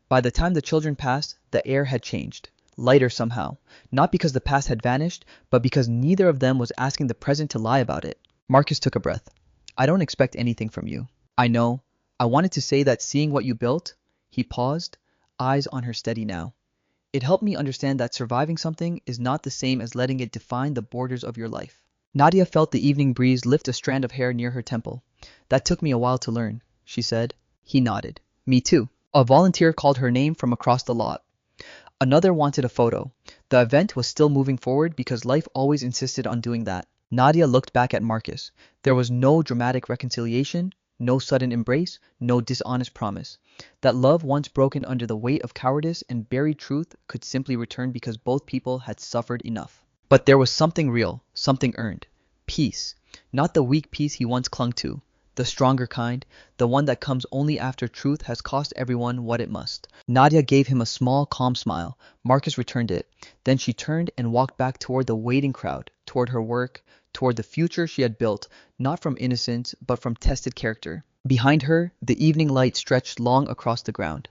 By the time the children passed, the air had changed. Lighter somehow. Not because the past had vanished, but because neither of them was asking the present to lie about it. Marcus took a breath. "I don't expect anything from you. I know. I wanted to say that seeing what you built." He paused, eyes on her steady now. "It helped me understand that surviving something is not the same as letting it define the borders of your life." Nadia felt the evening breeze lift a strand of hair near her temple. "That took me a while to learn," she said. He nodded. "Me too." A volunteer called her name from across the lot. Another wanted a photo. The event was still moving forward because life always insisted on doing that. Nadia looked back at Marcus. There was no dramatic reconciliation, no sudden embrace, no dishonest promise. That love once broken under the weight of cowardice and buried truth could simply return because both people had suffered enough. But there was something real, something earned. Peace. Not the weak peace he once clung to. The stronger kind, the one that comes only after truth has cost everyone what it must. Nadia gave him a small, calm smile. Marcus returned it. Then she turned and walked back toward the waiting crowd, toward her work, toward the future she had built, not from innocence, but from tested character. Behind her, the evening light stretched long across the ground.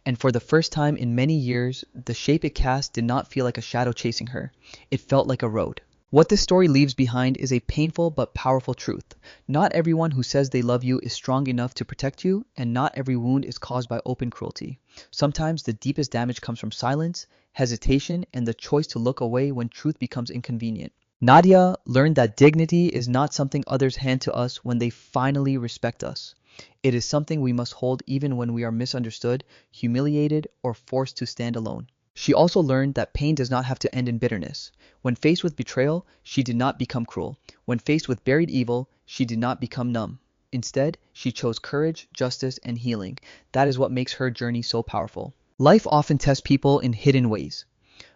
And for the first time in many years, the shape it cast did not feel like a shadow chasing her. It felt like a road. What this story leaves behind is a painful but powerful truth. Not everyone who says they love you is strong enough to protect you, and not every wound is caused by open cruelty. Sometimes the deepest damage comes from silence, hesitation, and the choice to look away when truth becomes inconvenient. Nadia learned that dignity is not something others hand to us when they finally respect us. It is something we must hold even when we are misunderstood, humiliated, or forced to stand alone. She also learned that pain does not have to end in bitterness. When faced with betrayal, she did not become cruel. When faced with buried evil, she did not become numb. Instead, she chose courage, justice, and healing. That is what makes her journey so powerful. Life often tests people in hidden ways.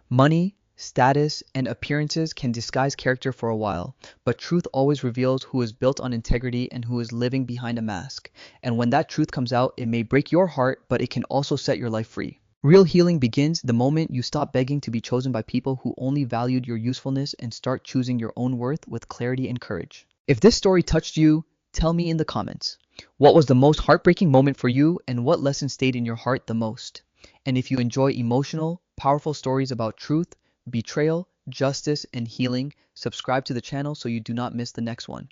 Money, status, and appearances can disguise character for a while, but truth always reveals who is built on integrity and who is living behind a mask. And when that truth comes out, it may break your heart, but it can also set your life free. Real healing begins the moment you stop begging to be chosen by people who only valued your usefulness and start choosing your own worth with clarity and courage. If this story touched you, tell me in the comments. What was the most heartbreaking moment for you, and what lesson stayed in your heart the most? And if you enjoy emotional, powerful stories about truth, betrayal, justice, and healing, subscribe to the channel so you do not miss the next one.